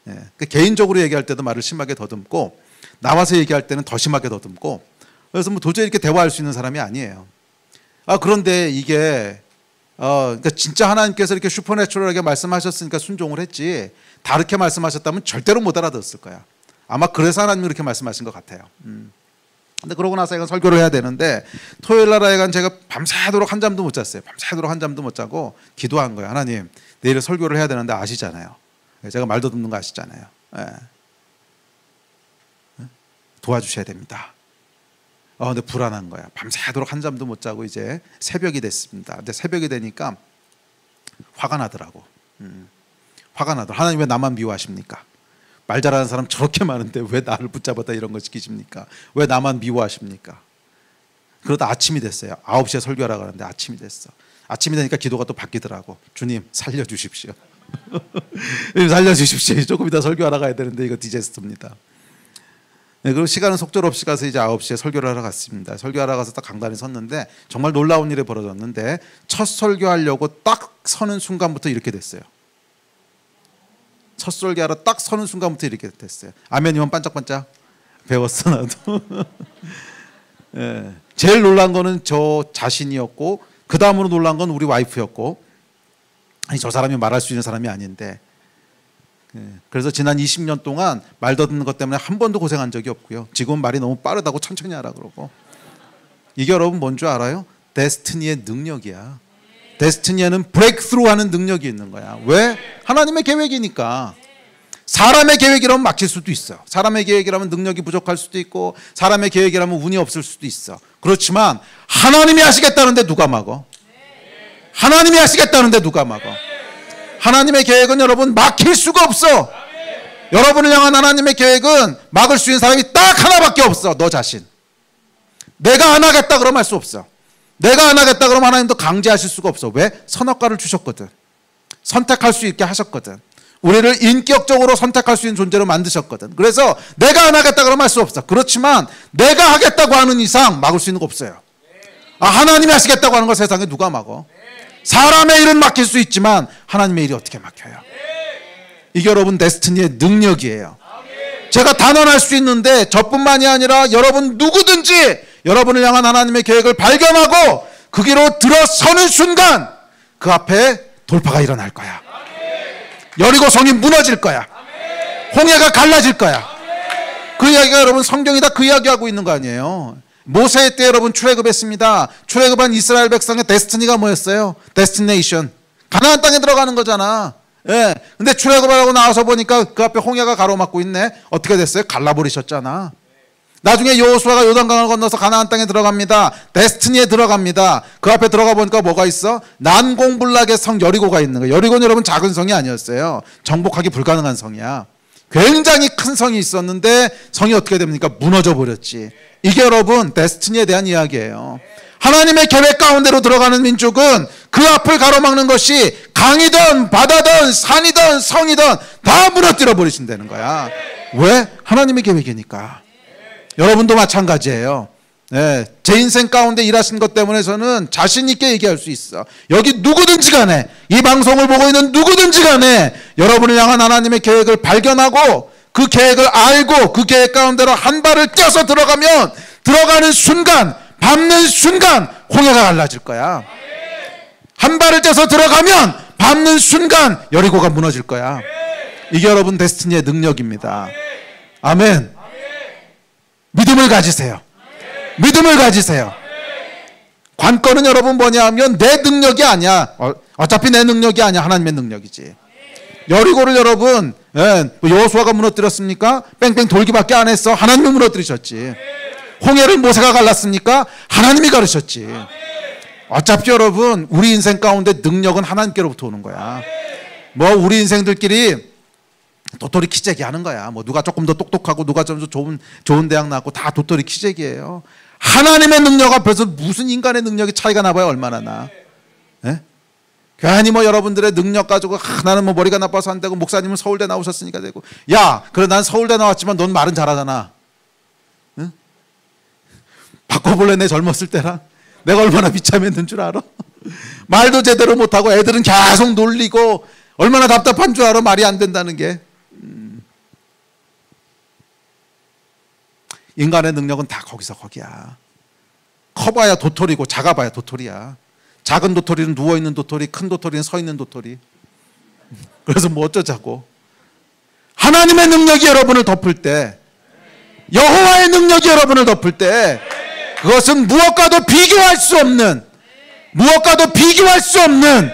예. 그러니까 개인적으로 얘기할 때도 말을 심하게 더듬고, 나와서 얘기할 때는 더 심하게 더듬고, 그래서 뭐 도저히 이렇게 대화할 수 있는 사람이 아니에요. 그런데 이게 그러니까 진짜 하나님께서 이렇게 슈퍼내추럴하게 말씀하셨으니까 순종을 했지, 다르게 말씀하셨다면 절대로 못 알아들었을 거야. 아마 그래서 하나님이 그렇게 말씀하신 것 같아요. 근데 그러고 나서 제가 설교를 해야 되는데, 토요일 날 하여간 제가 밤새도록 한잠도 못 잤어요. 밤새도록 한잠도 못 자고 기도한 거예요. 하나님, 내일 설교를 해야 되는데 아시잖아요. 제가 말 더듬는 거 아시잖아요. 예. 도와주셔야 됩니다. 근데 불안한 거야. 밤새도록 한잠도 못 자고 이제 새벽이 됐습니다. 근데 새벽이 되니까 화가 나더라고. 화가 나더라고. 하나님 왜 나만 미워하십니까? 말 잘하는 사람 저렇게 많은데 왜 나를 붙잡았다 이런 거 시키십니까? 왜 나만 미워하십니까? 그러다 아침이 됐어요. 9시에 설교하라고 하는데 아침이 됐어. 아침이 되니까 기도가 또 바뀌더라고. 주님 살려주십시오. 주님 살려주십시오. 조금 이따 설교하러 가야 되는데 이거 디제스트입니다. 네, 그리고 시간은 속절없이 가서 이제 9시에 설교를 하러 갔습니다. 설교하러 가서 딱 강단에 섰는데 정말 놀라운 일이 벌어졌는데, 첫 설교하려고 딱 서는 순간부터 이렇게 됐어요. 첫 설교하러 딱 서는 순간부터 이렇게 됐어요. 아멘이면 반짝반짝 배웠어 나도. 예. 제일 놀란 거는 저 자신이었고, 그 다음으로 놀란 건 우리 와이프였고, 아니 저 사람이 말할 수 있는 사람이 아닌데. 그래서 지난 20년 동안 말 더듬는 것 때문에 한 번도 고생한 적이 없고요. 지금 말이 너무 빠르다고 천천히 하라 그러고. 이게 여러분 뭔 줄 알아요? 데스티니의 능력이야. 데스티니에는 브레이크스루 하는 능력이 있는 거야. 왜? 하나님의 계획이니까. 사람의 계획이라면 막힐 수도 있어. 사람의 계획이라면 능력이 부족할 수도 있고, 사람의 계획이라면 운이 없을 수도 있어. 그렇지만 하나님이 하시겠다는데 누가 막어? 하나님이 하시겠다는데 누가 막어? 하나님의 계획은 여러분 막힐 수가 없어. 여러분을 향한 하나님의 계획은 막을 수 있는 사람이 딱 하나밖에 없어. 너 자신. 내가 안 하겠다 그러면 할 수 없어. 내가 안 하겠다 그러면 하나님도 강제하실 수가 없어. 왜? 선악과를 주셨거든. 선택할 수 있게 하셨거든. 우리를 인격적으로 선택할 수 있는 존재로 만드셨거든. 그래서 내가 안 하겠다 그러면 할 수 없어. 그렇지만 내가 하겠다고 하는 이상 막을 수 있는 거 없어요. 하나님이 하시겠다고 하는 걸 세상에 누가 막어? 사람의 일은 막힐 수 있지만 하나님의 일이 어떻게 막혀요? 이게 여러분 데스티니의 능력이에요. 제가 단언할 수 있는데 저뿐만이 아니라 여러분 누구든지 여러분을 향한 하나님의 계획을 발견하고 그 길로 들어서는 순간 그 앞에 돌파가 일어날 거야. 여리고성이 무너질 거야. 홍해가 갈라질 거야. 그 이야기가 여러분 성경이 다 그 이야기하고 있는 거 아니에요. 모세 때 여러분 출애굽했습니다. 출애굽한 이스라엘 백성의 데스티니가 뭐였어요? 데스티네이션. 가나안 땅에 들어가는 거잖아. 예. 근데 출애굽을 하고 나와서 보니까 그 앞에 홍해가 가로막고 있네. 어떻게 됐어요? 갈라버리셨잖아. 나중에 여호수아가 요단강을 건너서 가나안 땅에 들어갑니다. 데스티니에 들어갑니다. 그 앞에 들어가 보니까 뭐가 있어? 난공불락의 성 여리고가 있는 거예요. 여리고는 여러분 작은 성이 아니었어요. 정복하기 불가능한 성이야. 굉장히 큰 성이 있었는데 성이 어떻게 됩니까? 무너져 버렸지. 이게 여러분 데스티니에 대한 이야기예요. 하나님의 계획 가운데로 들어가는 민족은 그 앞을 가로막는 것이 강이든 바다든 산이든 성이든 다 무너뜨려 버리신다는 거야. 왜? 하나님의 계획이니까. 여러분도 마찬가지예요. 네, 제 인생 가운데 일하신 것 때문에 저는 자신 있게 얘기할 수 있어. 여기 누구든지 간에, 이 방송을 보고 있는 누구든지 간에 여러분을 향한 하나님의 계획을 발견하고 그 계획을 알고 그 계획 가운데로 한 발을 떼서 들어가면 들어가는 순간, 밟는 순간 홍해가 갈라질 거야. 한 발을 떼서 들어가면 밟는 순간 여리고가 무너질 거야. 이게 여러분 데스티니의 능력입니다. 아멘. 믿음을 가지세요. 믿음을 가지세요. 관건은 여러분 뭐냐 하면 내 능력이 아니야. 어차피 내 능력이 아니야. 하나님의 능력이지. 여리고를 여러분 여호수아가 무너뜨렸습니까? 뺑뺑 돌기밖에 안 했어. 하나님이 무너뜨리셨지. 홍해를 모세가 갈랐습니까? 하나님이 가르셨지. 어차피 여러분 우리 인생 가운데 능력은 하나님께로부터 오는 거야. 뭐 우리 인생들끼리 도토리 키재기 하는 거야. 뭐 누가 조금 더 똑똑하고 누가 좀 더 좋은 대학 나왔고 다 도토리 키재기예요. 하나님의 능력 앞에서 무슨 인간의 능력이 차이가 나봐야 얼마나 나. 예? 괜히 뭐 여러분들의 능력 가지고 나는 뭐 머리가 나빠서 안 되고 목사님은 서울대 나오셨으니까 되고. 야, 그래 난 서울대 나왔지만 넌 말은 잘하잖아. 응? 바꿔볼래 내 젊었을 때랑? 내가 얼마나 비참했는 줄 알아? 말도 제대로 못하고 애들은 계속 놀리고 얼마나 답답한 줄 알아? 말이 안 된다는 게. 인간의 능력은 다 거기서 거기야. 커봐야 도토리고 작아봐야 도토리야. 작은 도토리는 누워있는 도토리, 큰 도토리는 서있는 도토리. 그래서 뭐 어쩌자고. 하나님의 능력이 여러분을 덮을 때, 여호와의 능력이 여러분을 덮을 때, 그것은 무엇과도 비교할 수 없는, 무엇과도 비교할 수 없는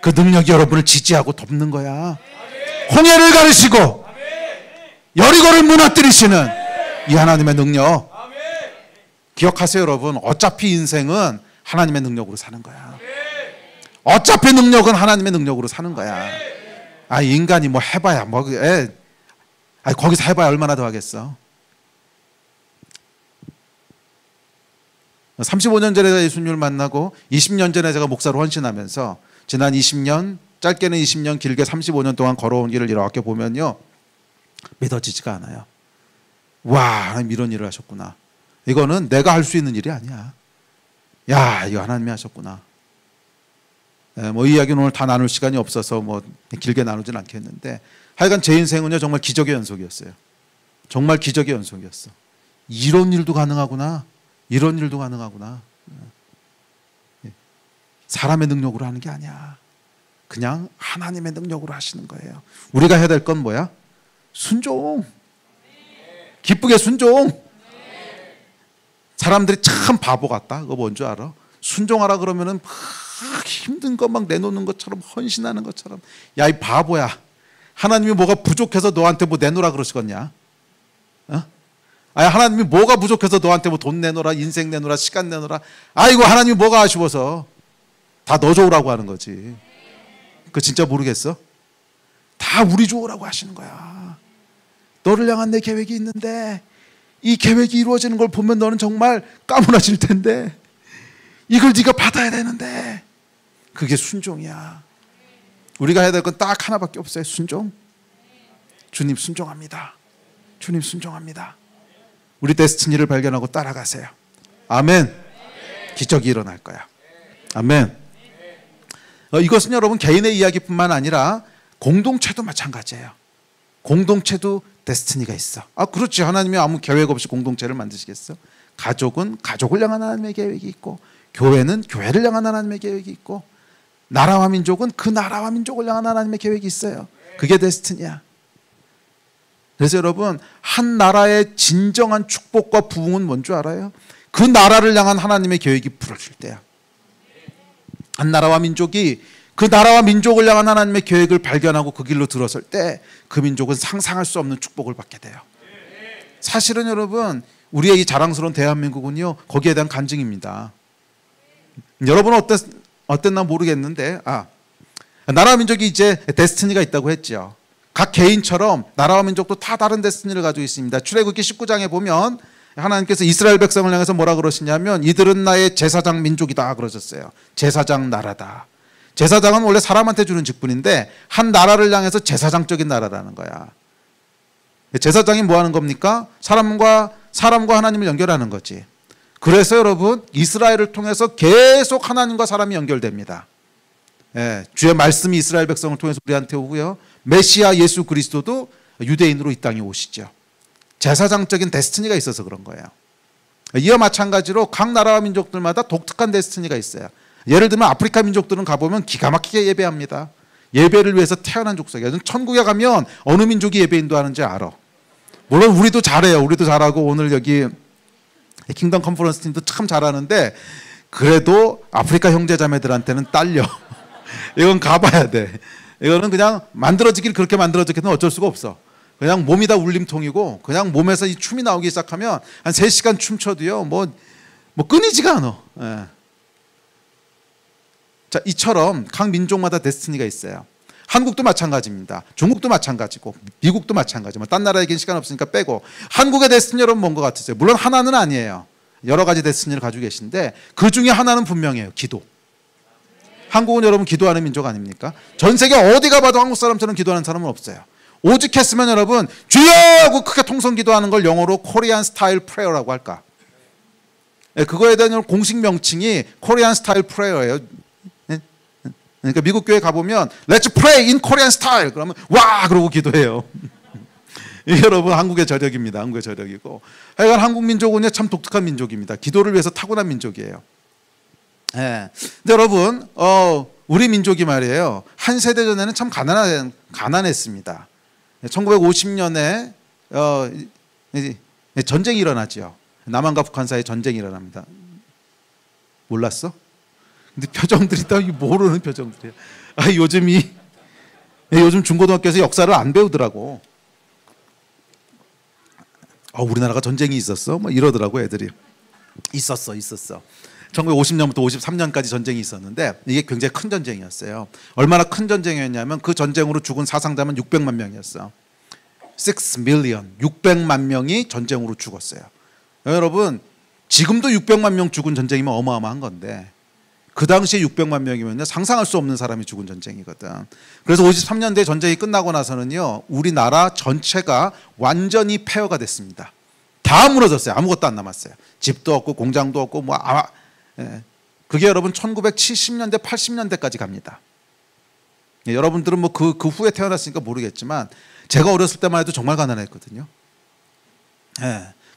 그 능력이 여러분을 지지하고 덮는 거야. 홍해를 가르시고 여리고를 무너뜨리시는 이 하나님의 능력. 기억하세요 여러분. 어차피 인생은 하나님의 능력으로 사는 거야. 어차피 능력은 하나님의 능력으로 사는 거야. 아, 인간이 뭐 해봐야 뭐 거기서 해봐야 얼마나 더 하겠어. 35년 전에 예수님을 만나고 20년 전에 제가 목사로 헌신하면서 지난 20년, 짧게는 20년, 길게 35년 동안 걸어온 길을 이렇게 보면요, 믿어지지가 않아요. 와, 하나님 이런 일을 하셨구나. 이거는 내가 할 수 있는 일이 아니야. 야, 이거 하나님이 하셨구나. 뭐 이 이야기는 오늘 다 나눌 시간이 없어서 뭐 길게 나누진 않겠는데, 하여간 제 인생은요 정말 기적의 연속이었어요. 정말 기적의 연속이었어. 이런 일도 가능하구나. 이런 일도 가능하구나. 사람의 능력으로 하는 게 아니야. 그냥 하나님의 능력으로 하시는 거예요. 우리가 해야 될 건 뭐야? 순종. 기쁘게 순종. 사람들이 참 바보 같다. 그거 뭔 줄 알아? 순종하라 그러면은 막 힘든 거 막 내놓는 것처럼, 헌신하는 것처럼. 야, 이 바보야. 하나님이 뭐가 부족해서 너한테 뭐 내놓으라 그러시겠냐? 어? 아니, 하나님이 뭐가 부족해서 너한테 뭐 돈 내놓으라, 인생 내놓으라, 시간 내놓으라. 아이고, 하나님이 뭐가 아쉬워서 다 너 좋으라고 하는 거지. 그거 진짜 모르겠어? 다 우리 좋으라고 하시는 거야. 너를 향한 내 계획이 있는데 이 계획이 이루어지는 걸 보면 너는 정말 까무러질 텐데 이걸 네가 받아야 되는데. 그게 순종이야. 우리가 해야 될 건 딱 하나밖에 없어요. 순종. 주님 순종합니다. 주님 순종합니다. 우리 데스티니를 발견하고 따라가세요. 아멘. 기적이 일어날 거야. 아멘. 이것은 여러분 개인의 이야기뿐만 아니라 공동체도 마찬가지예요. 공동체도 데스티니가 있어. 아, 그렇지. 하나님이 아무 계획 없이 공동체를 만드시겠어? 가족은 가족을 향한 하나님의 계획이 있고, 교회는 교회를 향한 하나님의 계획이 있고, 나라와 민족은 그 나라와 민족을 향한 하나님의 계획이 있어요. 그게 데스티니야. 그래서 여러분, 한 나라의 진정한 축복과 부흥은 뭔 줄 알아요? 그 나라를 향한 하나님의 계획이 부러질 때야. 한 나라와 민족이 그 나라와 민족을 향한 하나님의 계획을 발견하고 그 길로 들어설 때 그 민족은 상상할 수 없는 축복을 받게 돼요. 사실은 여러분, 우리의 이 자랑스러운 대한민국은요, 거기에 대한 간증입니다. 여러분은 어땠나 모르겠는데, 나라와 민족이 이제 데스티니가 있다고 했죠. 각 개인처럼 나라와 민족도 다 다른 데스티니를 가지고 있습니다. 출애굽기 19장에 보면 하나님께서 이스라엘 백성을 향해서 뭐라 그러시냐면, 이들은 나의 제사장 민족이다 그러셨어요. 제사장 나라다. 제사장은 원래 사람한테 주는 직분인데 한 나라를 향해서 제사장적인 나라라는 거야. 제사장이 뭐 하는 겁니까? 사람과 하나님을 연결하는 거지. 그래서 여러분, 이스라엘을 통해서 계속 하나님과 사람이 연결됩니다. 주의 말씀이 이스라엘 백성을 통해서 우리한테 오고요, 메시아 예수 그리스도도 유대인으로 이 땅에 오시죠. 제사장적인 데스티니가 있어서 그런 거예요. 이와 마찬가지로 각 나라와 민족들마다 독특한 데스티니가 있어요. 예를 들면 아프리카 민족들은 가보면 기가 막히게 예배합니다. 예배를 위해서 태어난 족속이에요. 천국에 가면 어느 민족이 예배 인도하는지 알아. 물론 우리도 잘해요. 우리도 잘하고 오늘 여기 킹덤 컨퍼런스 팀도 참 잘하는데, 그래도 아프리카 형제자매들한테는 딸려. 이건 가봐야 돼. 이거는 그냥 만들어지길 그렇게 만들어졌겠는 어쩔 수가 없어. 그냥 몸이 다 울림통이고, 그냥 몸에서 이 춤이 나오기 시작하면 한 3시간 춤춰도요 뭐 끊이지가 않아. 자, 이처럼 각 민족마다 데스티니가 있어요. 한국도 마찬가지입니다. 중국도 마찬가지고, 미국도 마찬가지고, 딴 나라 얘기는 시간 없으니까 빼고, 한국의 데스티니 여러분 뭔 것 같으세요? 물론 하나는 아니에요. 여러 가지 데스티니를 가지고 계신데 그 중에 하나는 분명해요. 기도. 한국은 여러분 기도하는 민족 아닙니까? 전 세계 어디 가봐도 한국 사람처럼 기도하는 사람은 없어요. 오직 했으면 여러분 주여 하고 크게 통성 기도하는 걸 영어로 코리안 스타일 프레어라고 할까? 예, 그거에 대한 공식 명칭이 코리안 스타일 프레어예요. 예? 그러니까 미국 교회 가보면 Let's pray in Korean style 그러면 와 그러고 기도해요. 이게 여러분 한국의 저력입니다. 한국의 저력이고 하여간 한국 민족은 참 독특한 민족입니다. 기도를 위해서 타고난 민족이에요. 예. 근데 여러분 우리 민족이 말이에요. 한 세대 전에는 참 가난했습니다. 1950년에 전쟁이 일어나죠. 남한과 북한 사이에 전쟁이 일어납니다. 몰랐어? 근데 표정들이 다 모르는 표정들이에요. 요즘 중고등학교에서 역사를 안 배우더라고. 우리나라가 전쟁이 있었어? 뭐 이러더라고 애들이. 있었어. 1950년부터 53년까지 전쟁이 있었는데 이게 굉장히 큰 전쟁이었어요. 얼마나 큰 전쟁이었냐면 그 전쟁으로 죽은 사상자만 600만 명이었어. 6 million, 600만 명이 전쟁으로 죽었어요. 여러분 지금도 600만 명 죽은 전쟁이면 어마어마한 건데 그 당시에 600만 명이면 상상할 수 없는 사람이 죽은 전쟁이거든. 그래서 53년대 전쟁이 끝나고 나서는요 우리나라 전체가 완전히 폐허가 됐습니다. 다 무너졌어요. 아무것도 안 남았어요. 집도 없고 공장도 없고 그게 여러분 1970년대 80년대까지 갑니다. 여러분들은 뭐 그 후에 태어났으니까 모르겠지만 제가 어렸을 때만 해도 정말 가난했거든요.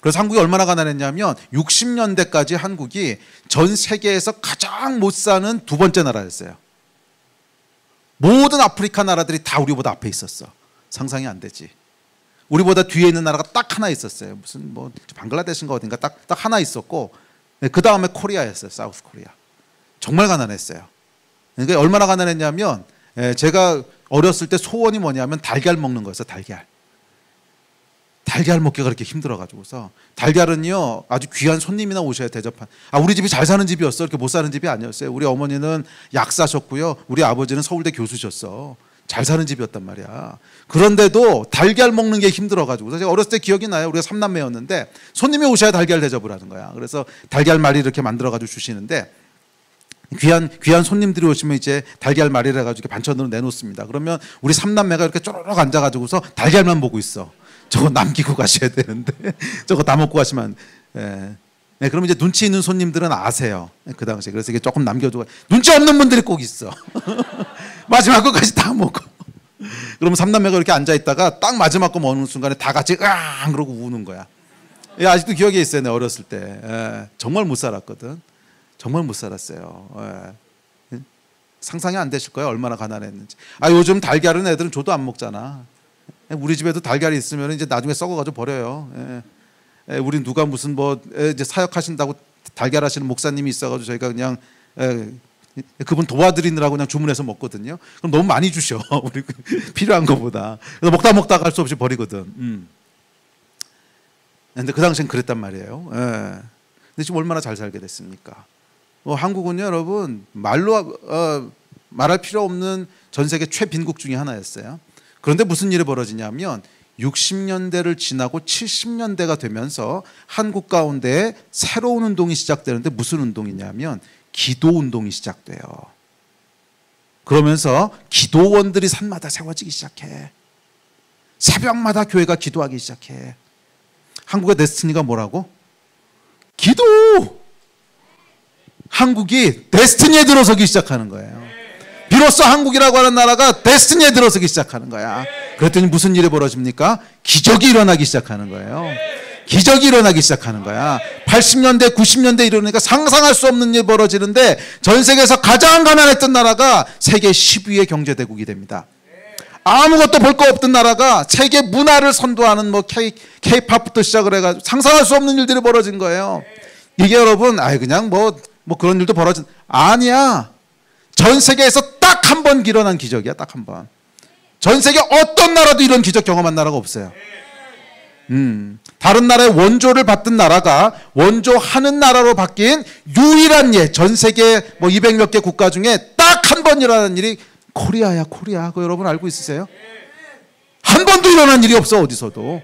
그래서 한국이 얼마나 가난했냐면 60년대까지 한국이 전 세계에서 가장 못 사는 두 번째 나라였어요. 모든 아프리카 나라들이 다 우리보다 앞에 있었어. 상상이 안 되지. 우리보다 뒤에 있는 나라가 딱 하나 있었어요. 무슨 뭐 방글라데시인가 어딘가 딱 하나 있었고 그 다음에 코리아였어요. 사우스 코리아. 정말 가난했어요. 그러니까 얼마나 가난했냐면 제가 어렸을 때 소원이 뭐냐면 달걀 먹는 거였어요. 달걀 먹기가 그렇게 힘들어가지고서 달걀은요 아주 귀한 손님이나 오셔야 대접한. 우리 집이 잘 사는 집이었어. 이렇게 못 사는 집이 아니었어요. 우리 어머니는 약사셨고요. 우리 아버지는 서울대 교수셨어. 잘 사는 집이었단 말이야. 그런데도 달걀 먹는 게 힘들어가지고 제가 어렸을 때 기억이 나요. 우리가 3남매였는데 손님이 오셔야 달걀 대접을 하는 거야. 그래서 달걀말이 이렇게 만들어가지고 주시는데 귀한 손님들이 오시면 이제 달걀말이를 해가지고 반찬으로 내놓습니다. 그러면 우리 3남매가 이렇게 쪼르륵 앉아가지고서 달걀만 보고 있어. 저거 남기고 가셔야 되는데 저거 다 먹고 가시면 그러면 이제 눈치 있는 손님들은 아세요. 그 당시에. 그래서 이게 조금 남겨두고 눈치 없는 분들이 꼭 있어. 마지막 거까지 다 먹어. 그러면 3남매가 이렇게 앉아있다가 딱 마지막 거 먹는 순간에 다 같이 으앙 그러고 우는 거야. 아직도 기억에 있어요. 내 어렸을 때. 정말 못 살았거든. 정말 못 살았어요. 상상이 안 되실 거예요. 얼마나 가난했는지. 요즘 달걀은 애들은 줘도 안 먹잖아. 우리 집에도 달걀이 있으면 이제 나중에 썩어가지고 버려요. 우리 누가 무슨 뭐 이제 사역하신다고 달걀 하시는 목사님이 있어가지고 저희가 그냥 그분 도와드리느라고 그냥 주문해서 먹거든요. 그럼 너무 많이 주셔. 우리 필요한 것보다. 그래서 먹다가 할 수 없이 버리거든. 근데 그 당시엔 그랬단 말이에요. 근데 지금 얼마나 잘 살게 됐습니까? 한국은요, 여러분 말로 말할 필요 없는 전 세계 최빈국 중에 하나였어요. 그런데 무슨 일이 벌어지냐면 60년대를 지나고 70년대가 되면서 한국 가운데 새로운 운동이 시작되는데 무슨 운동이냐면 기도 운동이 시작돼요. 그러면서 기도원들이 산마다 세워지기 시작해. 새벽마다 교회가 기도하기 시작해. 한국의 데스티니가 뭐라고? 기도! 한국이 데스티니에 들어서기 시작하는 거예요. 비로소 한국이라고 하는 나라가 데스티니에 들어서기 시작하는 거야. 그랬더니 무슨 일이 벌어집니까? 기적이 일어나기 시작하는 거예요. 기적이 일어나기 시작하는 거야. 80년대, 90년대 이러니까 상상할 수 없는 일이 벌어지는데 전 세계에서 가장 가난했던 나라가 세계 10위의 경제대국이 됩니다. 아무것도 볼 거 없던 나라가 세계 문화를 선도하는 뭐 K-팝부터 시작을 해가지고 상상할 수 없는 일들이 벌어진 거예요. 이게 여러분, 그냥 뭐 그런 일도 아니야. 전 세계에서 딱 한 번 일어난 기적이야. 딱 한 번. 전 세계 어떤 나라도 이런 기적 경험한 나라가 없어요. 다른 나라의 원조를 받던 나라가 원조하는 나라로 바뀐 유일한 예. 전 세계 뭐 200몇 개 국가 중에 딱 한 번 일어난 일이 코리아야. 코리아. 그거 여러분 알고 있으세요? 한 번도 일어난 일이 없어. 어디서도.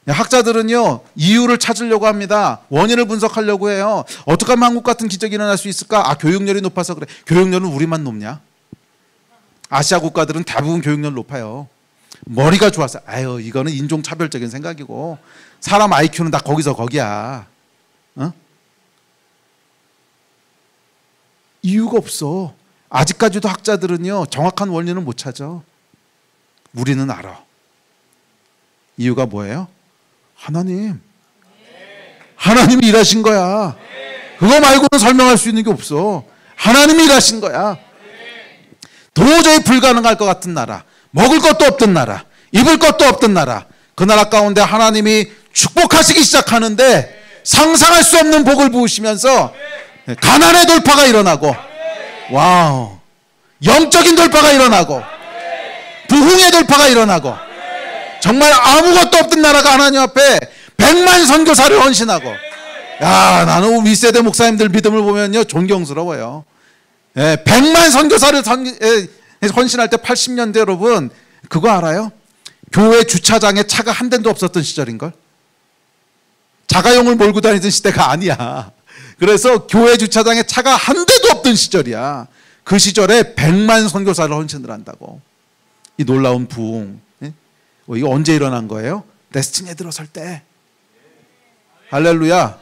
학자들은요, 이유를 찾으려고 합니다. 원인을 분석하려고 해요. 어떻게 하면 한국 같은 기적이 일어날 수 있을까? 아, 교육열이 높아서 그래. 교육열은 우리만 높냐? 아시아 국가들은 대부분 교육열 높아요. 머리가 좋아서. 아유, 이거는 인종차별적인 생각이고, 사람 IQ는 다 거기서 거기야. 어? 이유가 없어. 아직까지도 학자들은요, 정확한 원인을 못 찾아. 우리는 알아. 이유가 뭐예요? 하나님. 하나님이 일하신 거야. 그거 말고는 설명할 수 있는 게 없어. 하나님이 일하신 거야. 도저히 불가능할 것 같은 나라, 먹을 것도 없던 나라, 입을 것도 없던 나라, 그 나라 가운데 하나님이 축복하시기 시작하는데 상상할 수 없는 복을 부으시면서 가난의 돌파가 일어나고, 와우, 영적인 돌파가 일어나고, 부흥의 돌파가 일어나고, 정말 아무것도 없던 나라가 하나님 앞에 100만 선교사를 헌신하고, 야, 나는 윗세대 목사님들 믿음을 보면요 존경스러워요. 100만 선교사를 헌신할 때 80년대 여러분 그거 알아요? 교회 주차장에 차가 한 대도 없었던 시절인걸? 자가용을 몰고 다니던 시대가 아니야. 그래서 교회 주차장에 차가 한 대도 없던 시절이야. 그 시절에 100만 선교사를 헌신을 한다고. 이 놀라운 부흥. 이거 언제 일어난 거예요? 데스티니에 들어설 때. 할렐루야.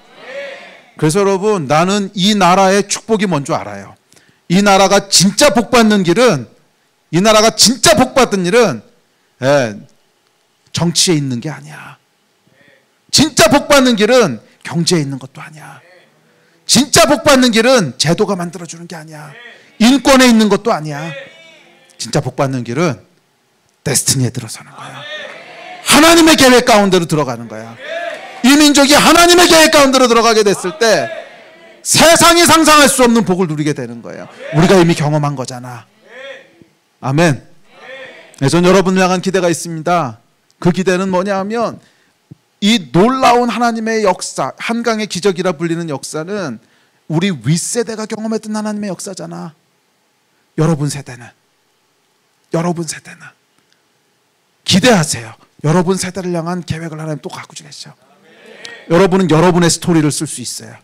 그래서 여러분, 나는 이 나라의 축복이 뭔지 알아요. 이 나라가 진짜 복받는 길은, 이 나라가 진짜 복받는 일은 정치에 있는 게 아니야. 진짜 복받는 길은 경제에 있는 것도 아니야. 진짜 복받는 길은 제도가 만들어주는 게 아니야. 인권에 있는 것도 아니야. 진짜 복받는 길은 데스티니에 들어서는 거야. 하나님의 계획 가운데로 들어가는 거야. 이 민족이 하나님의 계획 가운데로 들어가게 됐을 때 세상이 상상할 수 없는 복을 누리게 되는 거예요. 우리가 이미 경험한 거잖아. 아멘. 네, 전 여러분을 향한 기대가 있습니다. 그 기대는 뭐냐 하면, 이 놀라운 하나님의 역사, 한강의 기적이라 불리는 역사는 우리 윗세대가 경험했던 하나님의 역사잖아. 여러분 세대는 기대하세요. 여러분 세대를 향한 계획을 하나님 또 갖고 계셔. 여러분은 여러분의 스토리를 쓸 수 있어요.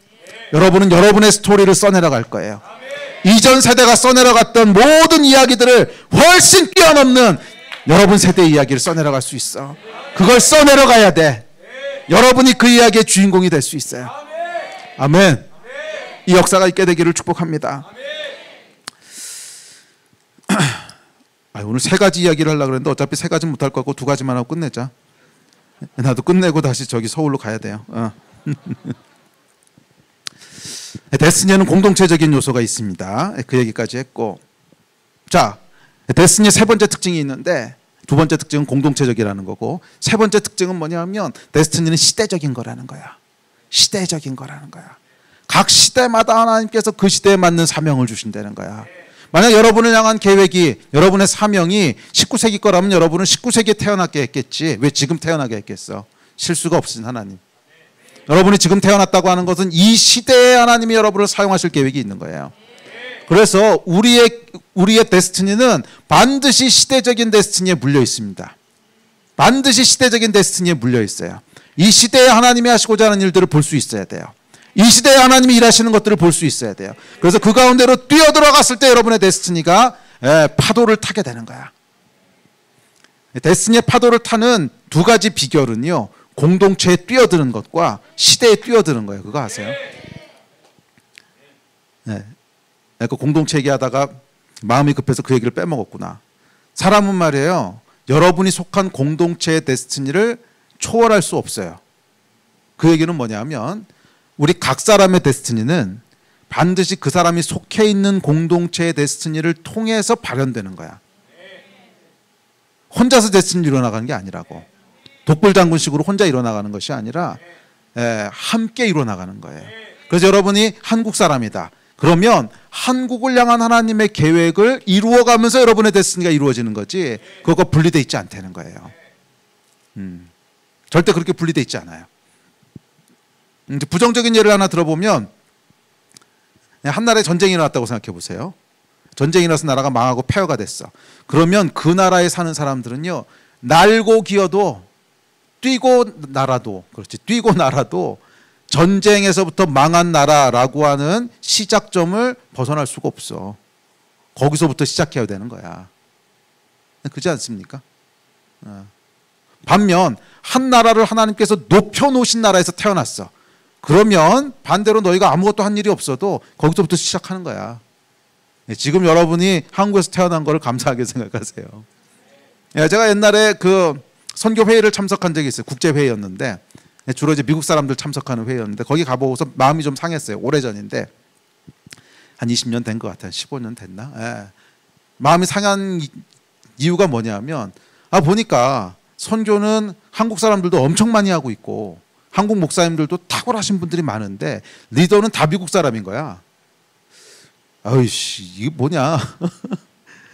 여러분은 여러분의 스토리를 써내려갈 거예요. 이전 세대가 써내려갔던 모든 이야기들을 훨씬 뛰어넘는 여러분 세대의 이야기를 써내려갈 수 있어. 그걸 써내려가야 돼. 여러분이 그 이야기의 주인공이 될 수 있어요. 아멘. 이 역사가 있게 되기를 축복합니다. 오늘 세 가지 이야기를 하려고 그랬는데 어차피 세 가지는 못할 것 같고 두 가지만 하고 끝내자. 나도 끝내고 다시 저기 서울로 가야 돼요. 데스니에는 공동체적인 요소가 있습니다. 그 얘기까지 했고, 자, 데스니의 세 번째 특징이 있는데, 두 번째 특징은 공동체적이라는 거고, 세 번째 특징은 뭐냐면 데스티니는 시대적인 거라는 거야. 시대적인 거라는 거야. 각 시대마다 하나님께서 그 시대에 맞는 사명을 주신다는 거야. 만약 여러분을 향한 계획이, 여러분의 사명이 19세기 거라면 여러분은 19세기에 태어나게 했겠지. 왜 지금 태어나게 했겠어? 실수가 없으신 하나님. 여러분이 지금 태어났다고 하는 것은 이 시대에 하나님이 여러분을 사용하실 계획이 있는 거예요. 그래서 우리의 데스티니는 반드시 시대적인 데스티니에 물려 있습니다. 반드시 시대적인 데스티니에 물려 있어요. 이 시대에 하나님이 하시고자 하는 일들을 볼 수 있어야 돼요. 이 시대에 하나님이 일하시는 것들을 볼 수 있어야 돼요. 그래서 그 가운데로 뛰어들어갔을 때 여러분의 데스티니가 파도를 타게 되는 거야. 데스티니의 파도를 타는 두 가지 비결은요, 공동체에 뛰어드는 것과 시대에 뛰어드는 거예요. 그거 아세요? 네. 그 공동체 얘기하다가 마음이 급해서 그 얘기를 빼먹었구나. 사람은 말이에요, 여러분이 속한 공동체의 데스티니를 초월할 수 없어요. 그 얘기는 뭐냐면, 우리 각 사람의 데스티니는 반드시 그 사람이 속해 있는 공동체의 데스티니를 통해서 발현되는 거야. 혼자서 데스티니 일어나가는 게 아니라고. 독불장군식으로 혼자 일어나가는 것이 아니라 함께 일어나가는 거예요. 그래서 여러분이 한국 사람이다. 그러면 한국을 향한 하나님의 계획을 이루어가면서 여러분의 데스티니가 이루어지는 거지, 그거가 분리되어 있지 않다는 거예요. 절대 그렇게 분리되어 있지 않아요. 이제 부정적인 예를 하나 들어보면, 한 나라에 전쟁이 일어났다고 생각해 보세요. 전쟁이 일어나서 나라가 망하고 폐허가 됐어. 그러면 그 나라에 사는 사람들은요, 날고 기어도 뛰고 나라도, 그렇지, 뛰고 나라도 전쟁에서부터 망한 나라라고 하는 시작점을 벗어날 수가 없어. 거기서부터 시작해야 되는 거야. 그렇지 않습니까? 반면 한 나라를 하나님께서 높여놓으신 나라에서 태어났어. 그러면 반대로 너희가 아무것도 한 일이 없어도 거기서부터 시작하는 거야. 지금 여러분이 한국에서 태어난 거를 감사하게 생각하세요. 제가 옛날에 그 선교 회의를 참석한 적이 있어요. 국제 회의였는데 주로 이제 미국 사람들 참석하는 회의였는데 거기 가보고서 마음이 좀 상했어요. 오래전인데 한 20년 된 것 같아요. 15년 됐나? 예. 마음이 상한 이유가 뭐냐면 보니까 선교는 한국 사람들도 엄청 많이 하고 있고 한국 목사님들도 탁월하신 분들이 많은데 리더는 다 미국 사람인 거야. 아이씨, 이게 뭐냐?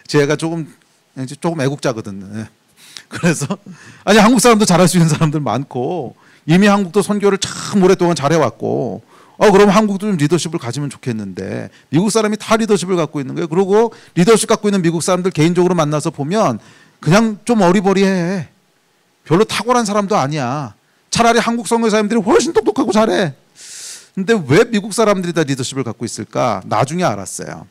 제가 조금 애국자거든. 그래서 아니 한국 사람도 잘할 수 있는 사람들 많고 이미 한국도 선교를 참 오랫동안 잘해왔고 그럼 한국도 좀 리더십을 가지면 좋겠는데 미국 사람이 다 리더십을 갖고 있는 거예요. 그리고 리더십 갖고 있는 미국 사람들 개인적으로 만나서 보면 그냥 좀 어리버리해. 별로 탁월한 사람도 아니야. 차라리 한국 선교사님들이 훨씬 똑똑하고 잘해. 근데 왜 미국 사람들이 다 리더십을 갖고 있을까? 나중에 알았어요.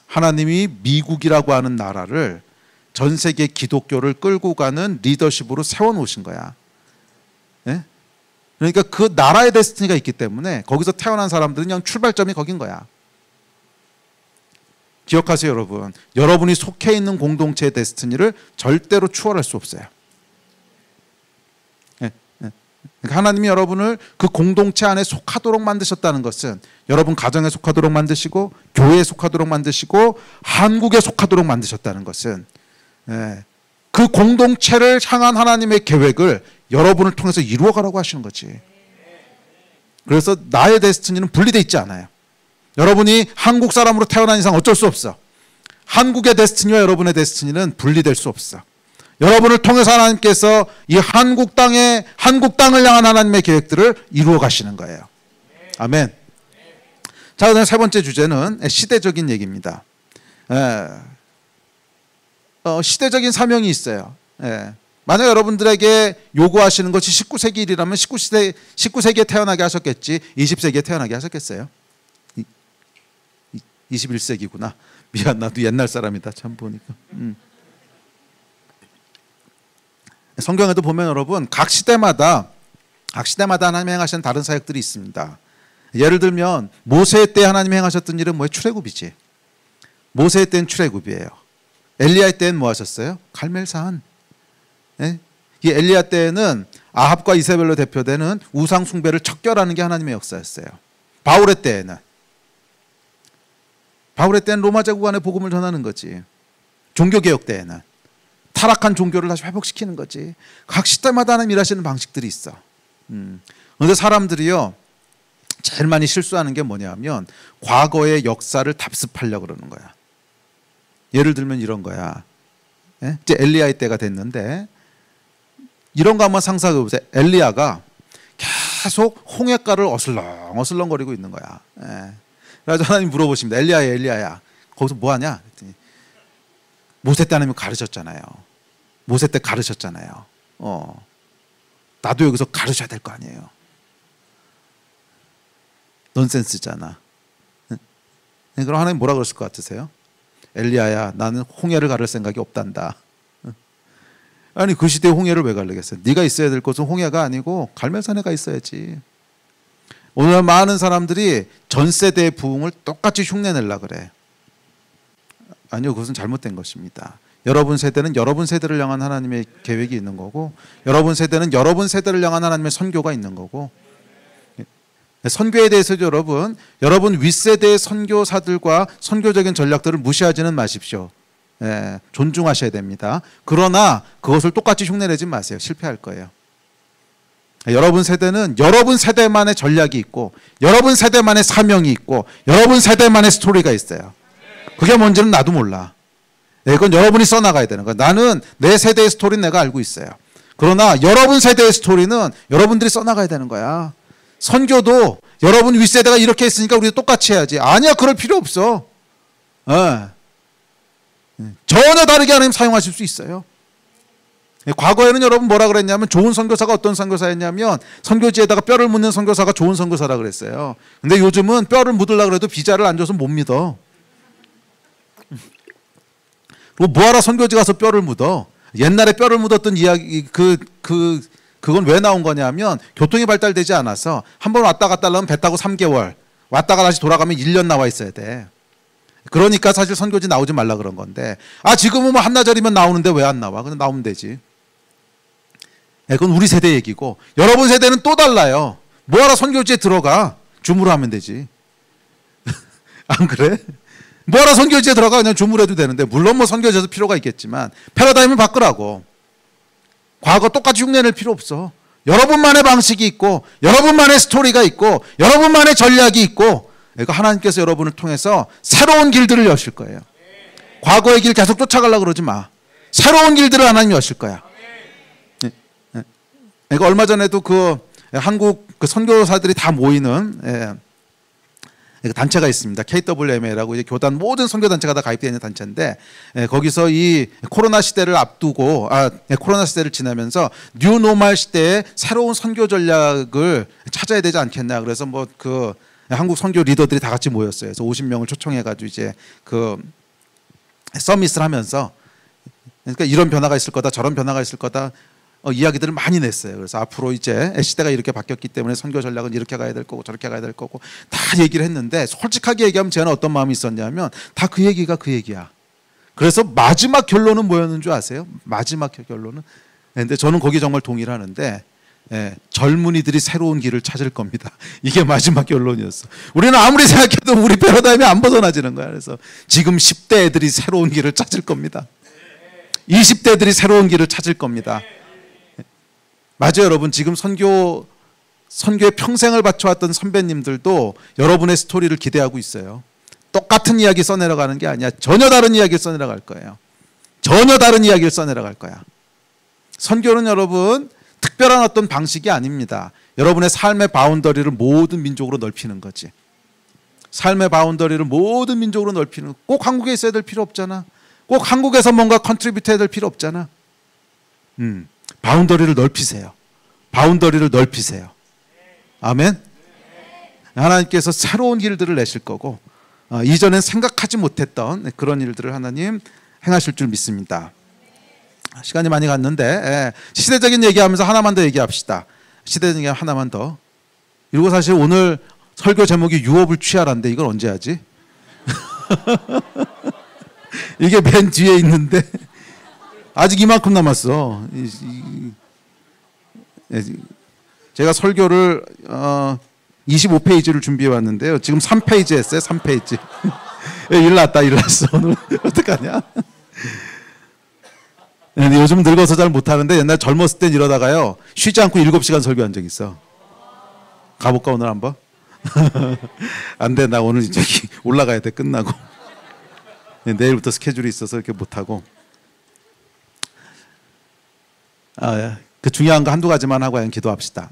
하나님이 미국이라고 하는 나라를 전 세계 기독교를 끌고 가는 리더십으로 세워놓으신 거야. 예? 그러니까 그 나라의 데스티니가 있기 때문에 거기서 태어난 사람들은 그냥 출발점이 거긴 거야. 기억하세요, 여러분. 여러분이 속해 있는 공동체의 데스티니를 절대로 추월할 수 없어요. 그러니까 하나님이 여러분을 그 공동체 안에 속하도록 만드셨다는 것은 여러분 가정에 속하도록 만드시고 교회에 속하도록 만드시고 한국에 속하도록 만드셨다는 것은 그 공동체를 향한 하나님의 계획을 여러분을 통해서 이루어가라고 하시는 거지. 그래서 나의 데스티니는 분리되어 있지 않아요. 여러분이 한국 사람으로 태어난 이상 어쩔 수 없어. 한국의 데스티니와 여러분의 데스티니는 분리될 수 없어. 여러분을 통해서 하나님께서 이 한국 땅을 향한 하나님의 계획들을 이루어 가시는 거예요. 아멘. 자, 그다음 세 번째 주제는 시대적인 얘기입니다. 시대적인 사명이 있어요. 만약 여러분들에게 요구하시는 것이 19세기 일이라면 19세기에 태어나게 하셨겠지 20세기에 태어나게 하셨겠어요? 21세기구나. 미안, 나도 옛날 사람이다. 참 보니까. 성경에도 보면 여러분 각 시대마다 하나님이 행하시는 다른 사역들이 있습니다. 예를 들면 모세 때 하나님이 행하셨던 일은 뭐예요? 출애굽이지. 모세 때는 출애굽이에요. 엘리야 때는 뭐 하셨어요? 갈멜산. 이 엘리야 때는 아합과 이세벨로 대표되는 우상 숭배를 척결하는 게 하나님의 역사였어요. 바울의 때는 로마 제국 안에 복음을 전하는 거지. 종교개혁 때에는 타락한 종교를 다시 회복시키는 거지. 각 시대마다 하나님 일하시는 방식들이 있어. 그런데 사람들이요 제일 많이 실수하는 게 뭐냐면 과거의 역사를 답습하려고 그러는 거야. 예를 들면 이런 거야. 이제 엘리야의 때가 됐는데 이런 거 한번 상상해 보세요. 엘리야가 계속 홍해가를 어슬렁거리고 있는 거야. 그래서 하나님 물어보십니다. 엘리야야 거기서 뭐 하냐? 그랬더니 모세 때 하나님 가르쳤잖아요. 모세 때 가르쳤잖아요. 나도 여기서 가르쳐야 될 거 아니에요. 넌센스잖아. 그럼 하나님 뭐라 그랬을 것 같으세요? 엘리야야 나는 홍해를 가를 생각이 없단다. 아니 그 시대에 홍해를 왜 가르겠어요? 네가 있어야 될 곳은 홍해가 아니고 갈멜산에 가 있어야지. 오늘 많은 사람들이 전 세대의 부흥을 똑같이 흉내내려고 그래. 아니요, 그것은 잘못된 것입니다. 여러분 세대는 여러분 세대를 향한 하나님의 계획이 있는 거고 여러분 세대는 여러분 세대를 향한 하나님의 선교가 있는 거고 선교에 대해서도 여러분 윗세대의 선교사들과 선교적인 전략들을 무시하지는 마십시오. 존중하셔야 됩니다. 그러나 그것을 똑같이 흉내내지 마세요. 실패할 거예요. 여러분 세대는 여러분 세대만의 전략이 있고 여러분 세대만의 사명이 있고 여러분 세대만의 스토리가 있어요. 그게 뭔지는 나도 몰라. 이건 여러분이 써나가야 되는 거야. 나는 내 세대의 스토리는 내가 알고 있어요. 그러나 여러분 세대의 스토리는 여러분들이 써나가야 되는 거야. 선교도 여러분 윗세대가 이렇게 했으니까 우리도 똑같이 해야지. 아니야, 그럴 필요 없어. 전혀 다르게 하나님 사용하실 수 있어요. 과거에는 여러분 뭐라 그랬냐면 좋은 선교사가 어떤 선교사였냐면 선교지에다가 뼈를 묻는 선교사가 좋은 선교사라 그랬어요. 근데 요즘은 뼈를 묻으려고 그래도 비자를 안 줘서 못 믿어. 그리고 뭐하러 선교지 가서 뼈를 묻어. 옛날에 뼈를 묻었던 이야기 그건 왜 나온 거냐면 교통이 발달되지 않아서 한 번 왔다 갔다 하려면 배 타고 3개월 왔다가 다시 돌아가면 1년 나와 있어야 돼. 그러니까 사실 선교지 나오지 말라 그런 건데 지금은 뭐 한나절이면 나오는데 왜 안 나와? 그냥 나오면 되지. 그건 우리 세대 얘기고 여러분 세대는 또 달라요. 뭐하러 선교지에 들어가? 줌으로 하면 되지. 안 그래? 뭐하러 선교지에 들어가? 그냥 줌으로 해도 되는데 물론 뭐 선교지에도 필요가 있겠지만 패러다임을 바꾸라고. 과거 똑같이 흉내낼 필요 없어. 여러분만의 방식이 있고 여러분만의 스토리가 있고 여러분만의 전략이 있고 그러니까 하나님께서 여러분을 통해서 새로운 길들을 여실 거예요. 과거의 길 계속 쫓아가려고 그러지 마. 새로운 길들을 하나님이 여실 거야. 그러니까 얼마 전에도 한국 선교사들이 다 모이는 단체가 있습니다. KWMA라고 이제 교단 모든 선교 단체가 다 가입되어 있는 단체인데 거기서 이 코로나 시대를 앞두고 코로나 시대를 지나면서 뉴노멀 시대에 새로운 선교 전략을 찾아야 되지 않겠냐. 그래서 뭐 한국 선교 리더들이 다 같이 모였어요. 그래서 50명을 초청해가지고 이제 서밋을 하면서 그러니까 이런 변화가 있을 거다, 저런 변화가 있을 거다. 이야기들을 많이 냈어요. 그래서 앞으로 이제 시대가 이렇게 바뀌었기 때문에 선교 전략은 이렇게 가야 될 거고 저렇게 가야 될 거고 다 얘기를 했는데 솔직하게 얘기하면 저는 어떤 마음이 있었냐면 다 그 얘기가 그 얘기야. 그래서 마지막 결론은 뭐였는 줄 아세요? 마지막 결론은 근데 저는 거기 정말 동의를 하는데 젊은이들이 새로운 길을 찾을 겁니다. 이게 마지막 결론이었어. 우리는 아무리 생각해도 우리 패러다임이 안 벗어나지는 거야. 그래서 지금 10대 애들이 새로운 길을 찾을 겁니다. 20대들이 새로운 길을 찾을 겁니다. 맞아요, 여러분. 지금 선교에 평생을 바쳐왔던 선배님들도 여러분의 스토리를 기대하고 있어요. 똑같은 이야기 써내려가는 게 아니야. 전혀 다른 이야기를 써내려갈 거예요. 전혀 다른 이야기를 써내려갈 거야. 선교는 여러분 특별한 어떤 방식이 아닙니다. 여러분의 삶의 바운더리를 모든 민족으로 넓히는 거지. 삶의 바운더리를 모든 민족으로 넓히는, 꼭 한국에 있어야 될 필요 없잖아. 꼭 한국에서 뭔가 컨트리뷰트 해야 될 필요 없잖아. 바운더리를 넓히세요. 바운더리를 넓히세요. 아멘. 하나님께서 새로운 길들을 내실 거고 이전엔 생각하지 못했던 그런 일들을 하나님 행하실 줄 믿습니다. 시간이 많이 갔는데 시대적인 얘기하면서 하나만 더 얘기합시다. 시대적인 얘기 하나만 더. 그리고 사실 오늘 설교 제목이 유업을 취하라인데 이걸 언제 하지? 이게 맨 뒤에 있는데 아직 이만큼 남았어. 제가 설교를 25페이지를 준비해 왔는데요. 지금 3페이지 했어요. 3페이지. 일 났어. 오늘 어떡하냐? 요즘 늙어서 잘 못하는데 옛날 젊었을 땐 이러다가요. 쉬지 않고 7시간 설교한 적 있어. 가볼까 오늘 한번? 안 돼. 나 오늘 저기 올라가야 돼. 끝나고. 내일부터 스케줄이 있어서 이렇게 못하고. 그 중요한 거 한두 가지만 하고 그냥 기도합시다.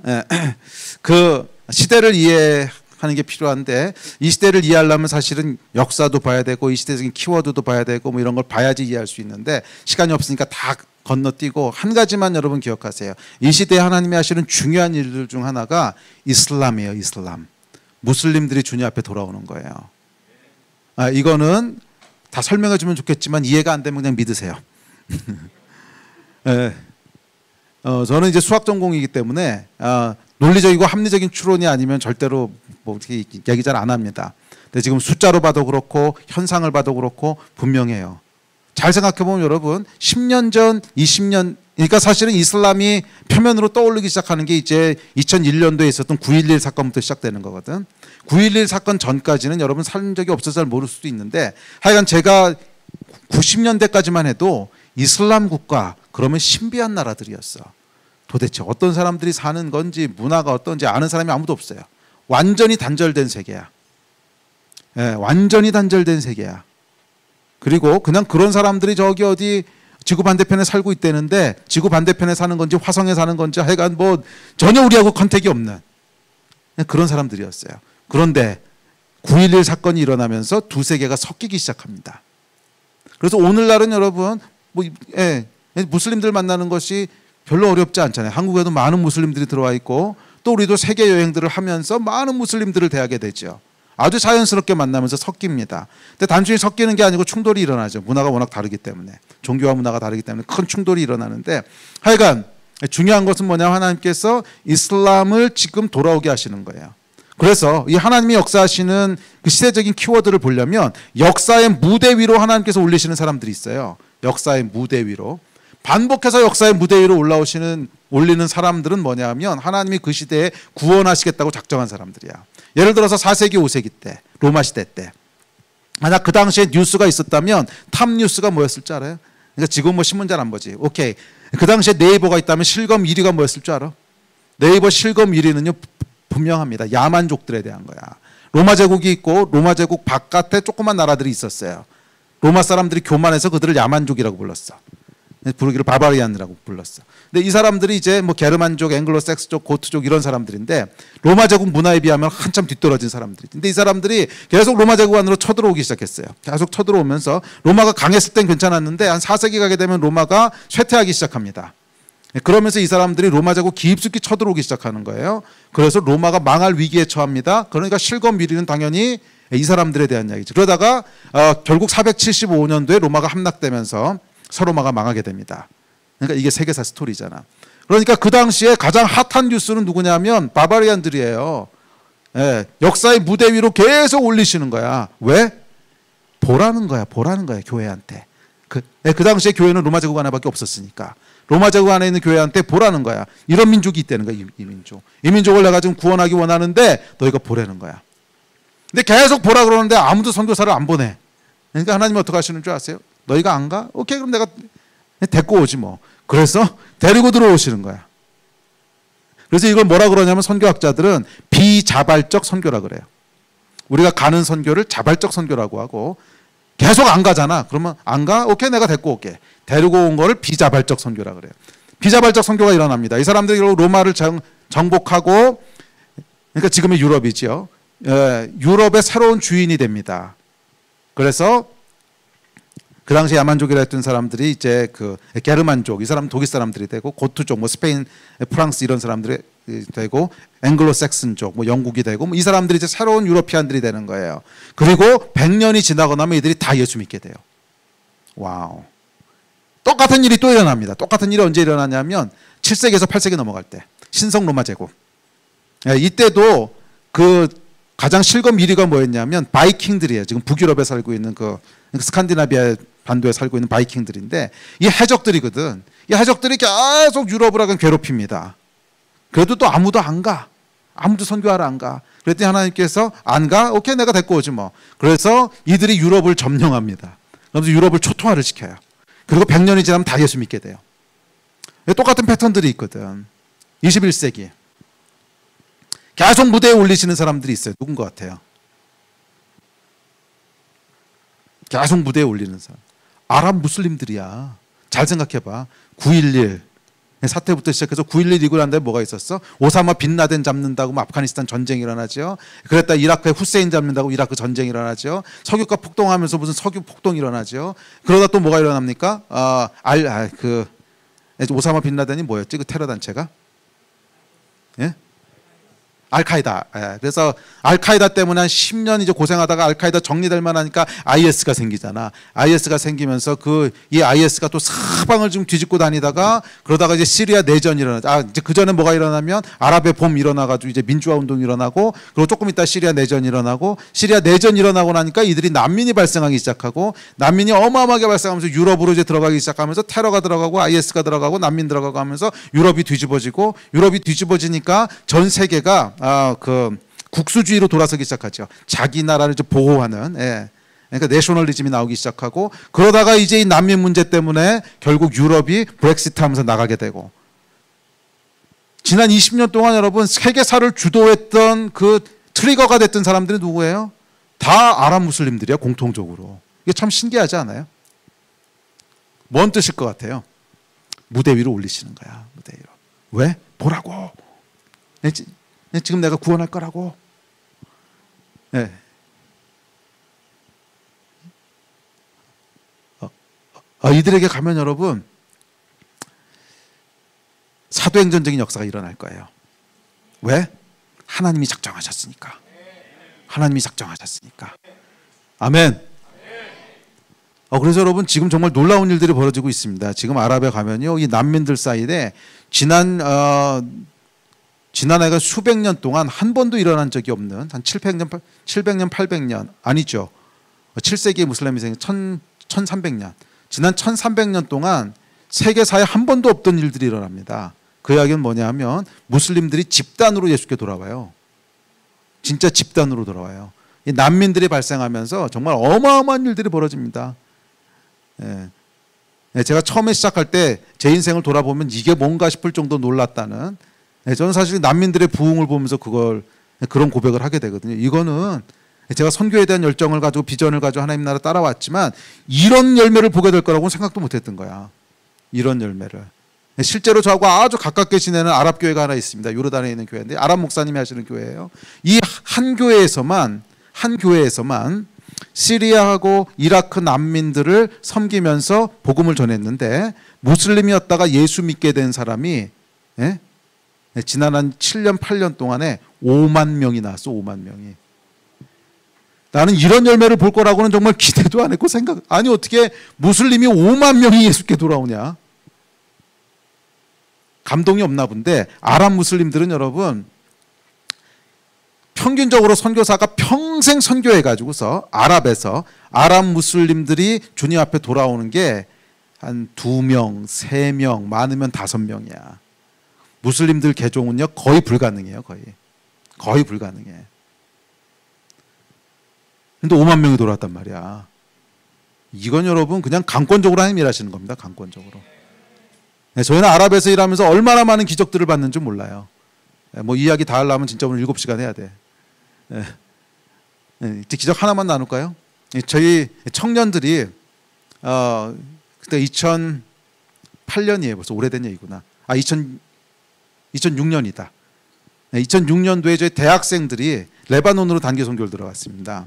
그 시대를 이해하는 게 필요한데 이 시대를 이해하려면 사실은 역사도 봐야 되고 이 시대적인 키워드도 봐야 되고 뭐 이런 걸 봐야지 이해할 수 있는데 시간이 없으니까 다 건너뛰고 한 가지만 여러분 기억하세요. 이 시대에 하나님이 하시는 중요한 일들 중 하나가 이슬람이에요. 이슬람. 무슬림들이 주님 앞에 돌아오는 거예요. 이거는 다 설명해 주면 좋겠지만 이해가 안 되면 그냥 믿으세요. 저는 이제 수학 전공이기 때문에 논리적이고 합리적인 추론이 아니면 절대로 뭐 어떻게 얘기 잘 안 합니다. 근데 지금 숫자로 봐도 그렇고 현상을 봐도 그렇고 분명해요. 잘 생각해 보면 여러분 10년 전, 20년 그러니까 사실은 이슬람이 표면으로 떠오르기 시작하는 게 이제 2001년도에 있었던 9.11 사건부터 시작되는 거거든. 9.11 사건 전까지는 여러분 산 적이 없어서 잘 모를 수도 있는데 하여간 제가 90년대까지만 해도 이슬람 국가 그러면 신비한 나라들이었어. 도대체 어떤 사람들이 사는 건지 문화가 어떤지 아는 사람이 아무도 없어요. 완전히 단절된 세계야. 완전히 단절된 세계야. 그리고 그냥 그런 사람들이 저기 어디 지구 반대편에 살고 있다는데 지구 반대편에 사는 건지 화성에 사는 건지 하여간 뭐 전혀 우리하고 컨택이 없는 그런 사람들이었어요. 그런데 9.11 사건이 일어나면서 두 세계가 섞이기 시작합니다. 그래서 오늘날은 여러분 무슬림들 만나는 것이 별로 어렵지 않잖아요. 한국에도 많은 무슬림들이 들어와 있고 또 우리도 세계 여행들을 하면서 많은 무슬림들을 대하게 되죠. 아주 자연스럽게 만나면서 섞입니다. 근데 단순히 섞이는 게 아니고 충돌이 일어나죠. 문화가 워낙 다르기 때문에. 종교와 문화가 다르기 때문에 큰 충돌이 일어나는데 하여간 중요한 것은 뭐냐, 하나님께서 이슬람을 지금 돌아오게 하시는 거예요. 그래서 이 하나님이 역사하시는 그 시대적인 키워드를 보려면 역사의 무대 위로 하나님께서 올리시는 사람들이 있어요. 역사의 무대 위로. 반복해서 역사의 무대 위로 올리는 사람들은 뭐냐 하면 하나님이 그 시대에 구원하시겠다고 작정한 사람들이야. 예를 들어서 4세기 5세기 때 로마 시대 때 만약 그 당시에 뉴스가 있었다면 탑 뉴스가 뭐였을 줄 알아요? 그러니까 지금 뭐 신문 잘 안 보지. 오케이. 그 당시에 네이버가 있다면 실검 1위가 뭐였을 줄 알아? 네이버 실검 1위는요 분명합니다. 야만족들에 대한 거야. 로마 제국이 있고 로마 제국 바깥에 조그만 나라들이 있었어요. 로마 사람들이 교만해서 그들을 야만족이라고 불렀어. 부르기를 바바리안이라고 불렀어. 근데 이 사람들이 이제 뭐 게르만족, 앵글로색스족, 고트족 이런 사람들인데 로마 제국 문화에 비하면 한참 뒤떨어진 사람들이. 근데 이 사람들이 계속 로마 제국 안으로 쳐들어오기 시작했어요. 계속 쳐들어오면서 로마가 강했을 땐 괜찮았는데 한 4세기 가게 되면 로마가 쇠퇴하기 시작합니다. 그러면서 이 사람들이 로마 제국 깊숙이 쳐들어오기 시작하는 거예요. 그래서 로마가 망할 위기에 처합니다. 그러니까 실검 1위는 당연히 이 사람들에 대한 이야기죠. 그러다가 결국 475년도에 로마가 함락되면서 서로마가 망하게 됩니다. 그러니까 이게 세계사 스토리잖아. 그러니까 그 당시에 가장 핫한 뉴스는 누구냐면 바바리안들이에요. 예, 역사의 무대 위로 계속 올리시는 거야. 왜? 보라는 거야. 보라는 거야. 교회한테. 그 당시에 교회는 로마 제국 하나밖에 없었으니까. 로마 제국 안에 있는 교회한테 보라는 거야. 이런 민족이 있다는 거야. 이 민족. 이 민족을 내가 지금 구원하기 원하는데 너희가 보라는 거야. 근데 계속 보라 그러는데 아무도 선교사를 안 보내. 그러니까 하나님이 어떻게 하시는 줄 아세요? 너희가 안 가? 오케이, 그럼 내가 데리고 오지 뭐. 그래서 데리고 들어오시는 거야. 그래서 이걸 뭐라 그러냐면 선교학자들은 비자발적 선교라 그래요. 우리가 가는 선교를 자발적 선교라고 하고 계속 안 가잖아. 그러면 안 가? 오케이, 내가 데리고 올게. 데리고 온 거를 비자발적 선교라 그래요. 비자발적 선교가 일어납니다. 이 사람들이 로마를 정복하고 그러니까 지금의 유럽이죠. 유럽의 새로운 주인이 됩니다. 그래서 그 당시 야만족이라 했던 사람들이 이제 그 게르만족, 이 사람 독일 사람들이 되고 고트족, 뭐 스페인, 프랑스 이런 사람들이 되고 앵글로색슨족, 뭐 영국이 되고 뭐 이 사람들이 이제 새로운 유러피안들이 되는 거예요. 그리고 100년이 지나고 나면 이들이 다 예수 믿게 돼요. 와우. 똑같은 일이 또 일어납니다. 똑같은 일이 언제 일어나냐면 7세기에서 8세기 넘어갈 때 신성 로마 제국. 이때도 그 가장 실검 1위가 뭐였냐면 바이킹들이에요. 지금 북유럽에 살고 있는 그 스칸디나비아 반도에 살고 있는 바이킹들인데 이 해적들이거든. 이 해적들이 계속 유럽을 하건 괴롭힙니다. 그래도 또 아무도 안 가. 아무도 선교하러 안 가. 그랬더니 하나님께서 안 가? 오케이, 내가 데리고 오지 뭐. 그래서 이들이 유럽을 점령합니다. 그러면서 유럽을 초토화를 시켜요. 그리고 100년이 지나면 다 예수 믿게 돼요. 똑같은 패턴들이 있거든. 21세기. 계속 무대에 올리시는 사람들이 있어요. 누군 것 같아요? 계속 무대에 올리는 사람. 아랍 무슬림들이야. 잘 생각해봐. 9.11 사태부터 시작해서 9.11 이고 난 다음에 뭐가 있었어? 오사마 빈 라덴 잡는다고 아프가니스탄 전쟁이 일어나죠. 그랬다 이라크에 후세인 잡는다고 이라크 전쟁이 일어나죠. 석유가 폭동하면서 무슨 석유 폭동이 일어나죠. 그러다 또 뭐가 일어납니까? 오사마 빈 라덴이 뭐였지? 그 테러 단체가? 예? 알카이다. 그래서 알카이다 때문에 한 10년 이제 고생하다가 알카이다 정리될 만하니까 IS가 생기잖아. IS가 생기면서 이 IS가 또 사방을 좀 뒤집고 다니다가 그러다가 이제 시리아 내전이 일어나죠. 이제 그 전에 뭐가 일어나면 아랍의 봄 일어나가지고 이제 민주화 운동이 일어나고 그리고 조금 있다 시리아 내전이 일어나고 시리아 내전 일어나고 나니까 이들이 난민이 발생하기 시작하고 난민이 어마어마하게 발생하면서 유럽으로 이제 들어가기 시작하면서 테러가 들어가고 IS가 들어가고 난민 들어가고 하면서 유럽이 뒤집어지고 유럽이 뒤집어지니까 전 세계가 국수주의로 돌아서기 시작하죠. 자기 나라를 좀 보호하는, 그러니까 내셔널리즘이 나오기 시작하고 그러다가 이제 이 난민 문제 때문에 결국 유럽이 브렉시트하면서 나가게 되고 지난 20년 동안 여러분 세계사를 주도했던 그 트리거가 됐던 사람들이 누구예요? 다 아랍 무슬림들이야 공통적으로. 이게 참 신기하지 않아요? 뭔 뜻일 것 같아요? 무대 위로 올리시는 거야. 무대 위로. 왜? 보라고. 지금 내가 구원할 거라고. 네. 이들에게 가면 여러분 사도행전적인 역사가 일어날 거예요. 왜? 하나님이 작정하셨으니까. 하나님이 작정하셨으니까. 아멘. 그래서 여러분 지금 정말 놀라운 일들이 벌어지고 있습니다. 지금 아랍에 가면요, 이 난민들 사이에 지난해가 수백 년 동안 한 번도 일어난 적이 없는 한 700년, 800년 아니죠. 7세기의 무슬림이 생긴 1300년. 지난 1300년 동안 세계사에 한 번도 없던 일들이 일어납니다. 그 이야기는 뭐냐면 무슬림들이 집단으로 예수께 돌아와요. 진짜 집단으로 돌아와요. 이 난민들이 발생하면서 정말 어마어마한 일들이 벌어집니다. 제가 처음에 시작할 때 제 인생을 돌아보면 이게 뭔가 싶을 정도 놀랐다는, 저는 사실 난민들의 부흥을 보면서 그런 고백을 하게 되거든요. 이거는 제가 선교에 대한 열정을 가지고 비전을 가지고 하나님 나라 따라왔지만 이런 열매를 보게 될 거라고는 생각도 못했던 거야. 이런 열매를. 실제로 저하고 아주 가깝게 지내는 아랍 교회가 하나 있습니다. 요르단에 있는 교회인데 아랍 목사님이 하시는 교회예요. 이 한 교회에서만 시리아하고 이라크 난민들을 섬기면서 복음을 전했는데, 무슬림이었다가 예수 믿게 된 사람이 지난 한 7년 8년 동안에 5만 명이 나왔어. 5만 명이. 나는 이런 열매를 볼 거라고는 정말 기대도 안 했고 아니 어떻게 무슬림이 5만 명이 예수께 돌아오냐. 감동이 없나 본데, 아랍 무슬림들은 여러분 평균적으로 선교사가 평생 선교해가지고서 아랍에서 아랍 무슬림들이 주님 앞에 돌아오는 게 한 2명, 3명, 많으면 5명이야. 무슬림들 개종은요 거의 불가능해요. 거의 불가능해. 근데 5만 명이 돌아왔단 말이야. 이건 여러분 그냥 강권적으로 하나님 일하시는 겁니다. 강권적으로. 저희는 아랍에서 일하면서 얼마나 많은 기적들을 봤는지 몰라요. 뭐 이야기 다 하려면 진짜 오늘 7시간 해야 돼. 기적 하나만 나눌까요? 저희 청년들이 그때 2008년이에요. 벌써 오래된 얘기구나. 2006년이다. 2006년도에 저희 대학생들이 레바논으로 단기 선교를 들어갔습니다.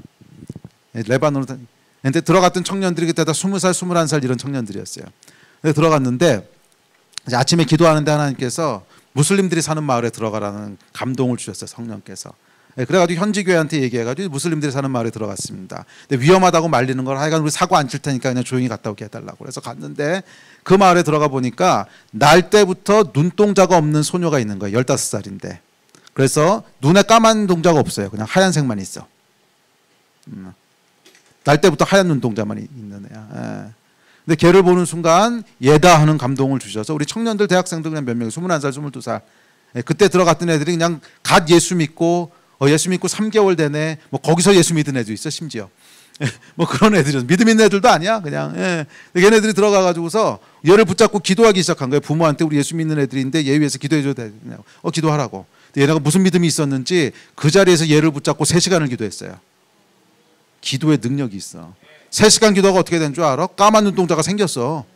레바논으로 근데 들어갔던 청년들이 그때 다 20살, 21살 이런 청년들이었어요. 들어갔는데 아침에 기도하는데 하나님께서 무슬림들이 사는 마을에 들어가라는 감동을 주셨어요. 성령께서. 그래가지고 현지 교회한테 얘기해가지고 무슬림들이 사는 마을에 들어갔습니다. 근데 위험하다고 말리는 걸 하여간 우리 사고 안 칠 테니까 그냥 조용히 갔다 오게 해달라고 그래서 갔는데, 그 마을에 들어가 보니까 날 때부터 눈동자가 없는 소녀가 있는 거예요. 15살인데. 그래서 눈에 까만 동자가 없어요. 그냥 하얀색만 있어. 날 때부터 하얀 눈동자만 있는 애야. 근데 걔를 보는 순간 얘다 하는 감동을 주셔서 우리 청년들, 대학생들 그냥 몇 명이 21살, 22살. 그때 들어갔던 애들이 그냥 갓 예수 믿고 3개월 되네. 뭐 거기서 예수 믿은 애도 있어 심지어. 뭐 그런 애들이 믿음 있는 애들도 아니야 그냥. 걔네들이 들어가가지고서 얘를 붙잡고 기도하기 시작한 거예요. 부모한테 우리 예수 믿는 애들인데 얘 위해서 기도해줘야 되냐고. 기도하라고. 얘네가 무슨 믿음이 있었는지 그 자리에서 얘를 붙잡고 3시간을 기도했어요. 기도의 능력이 있어. 3시간 기도가 어떻게 된 줄 알아? 까만 눈동자가 생겼어.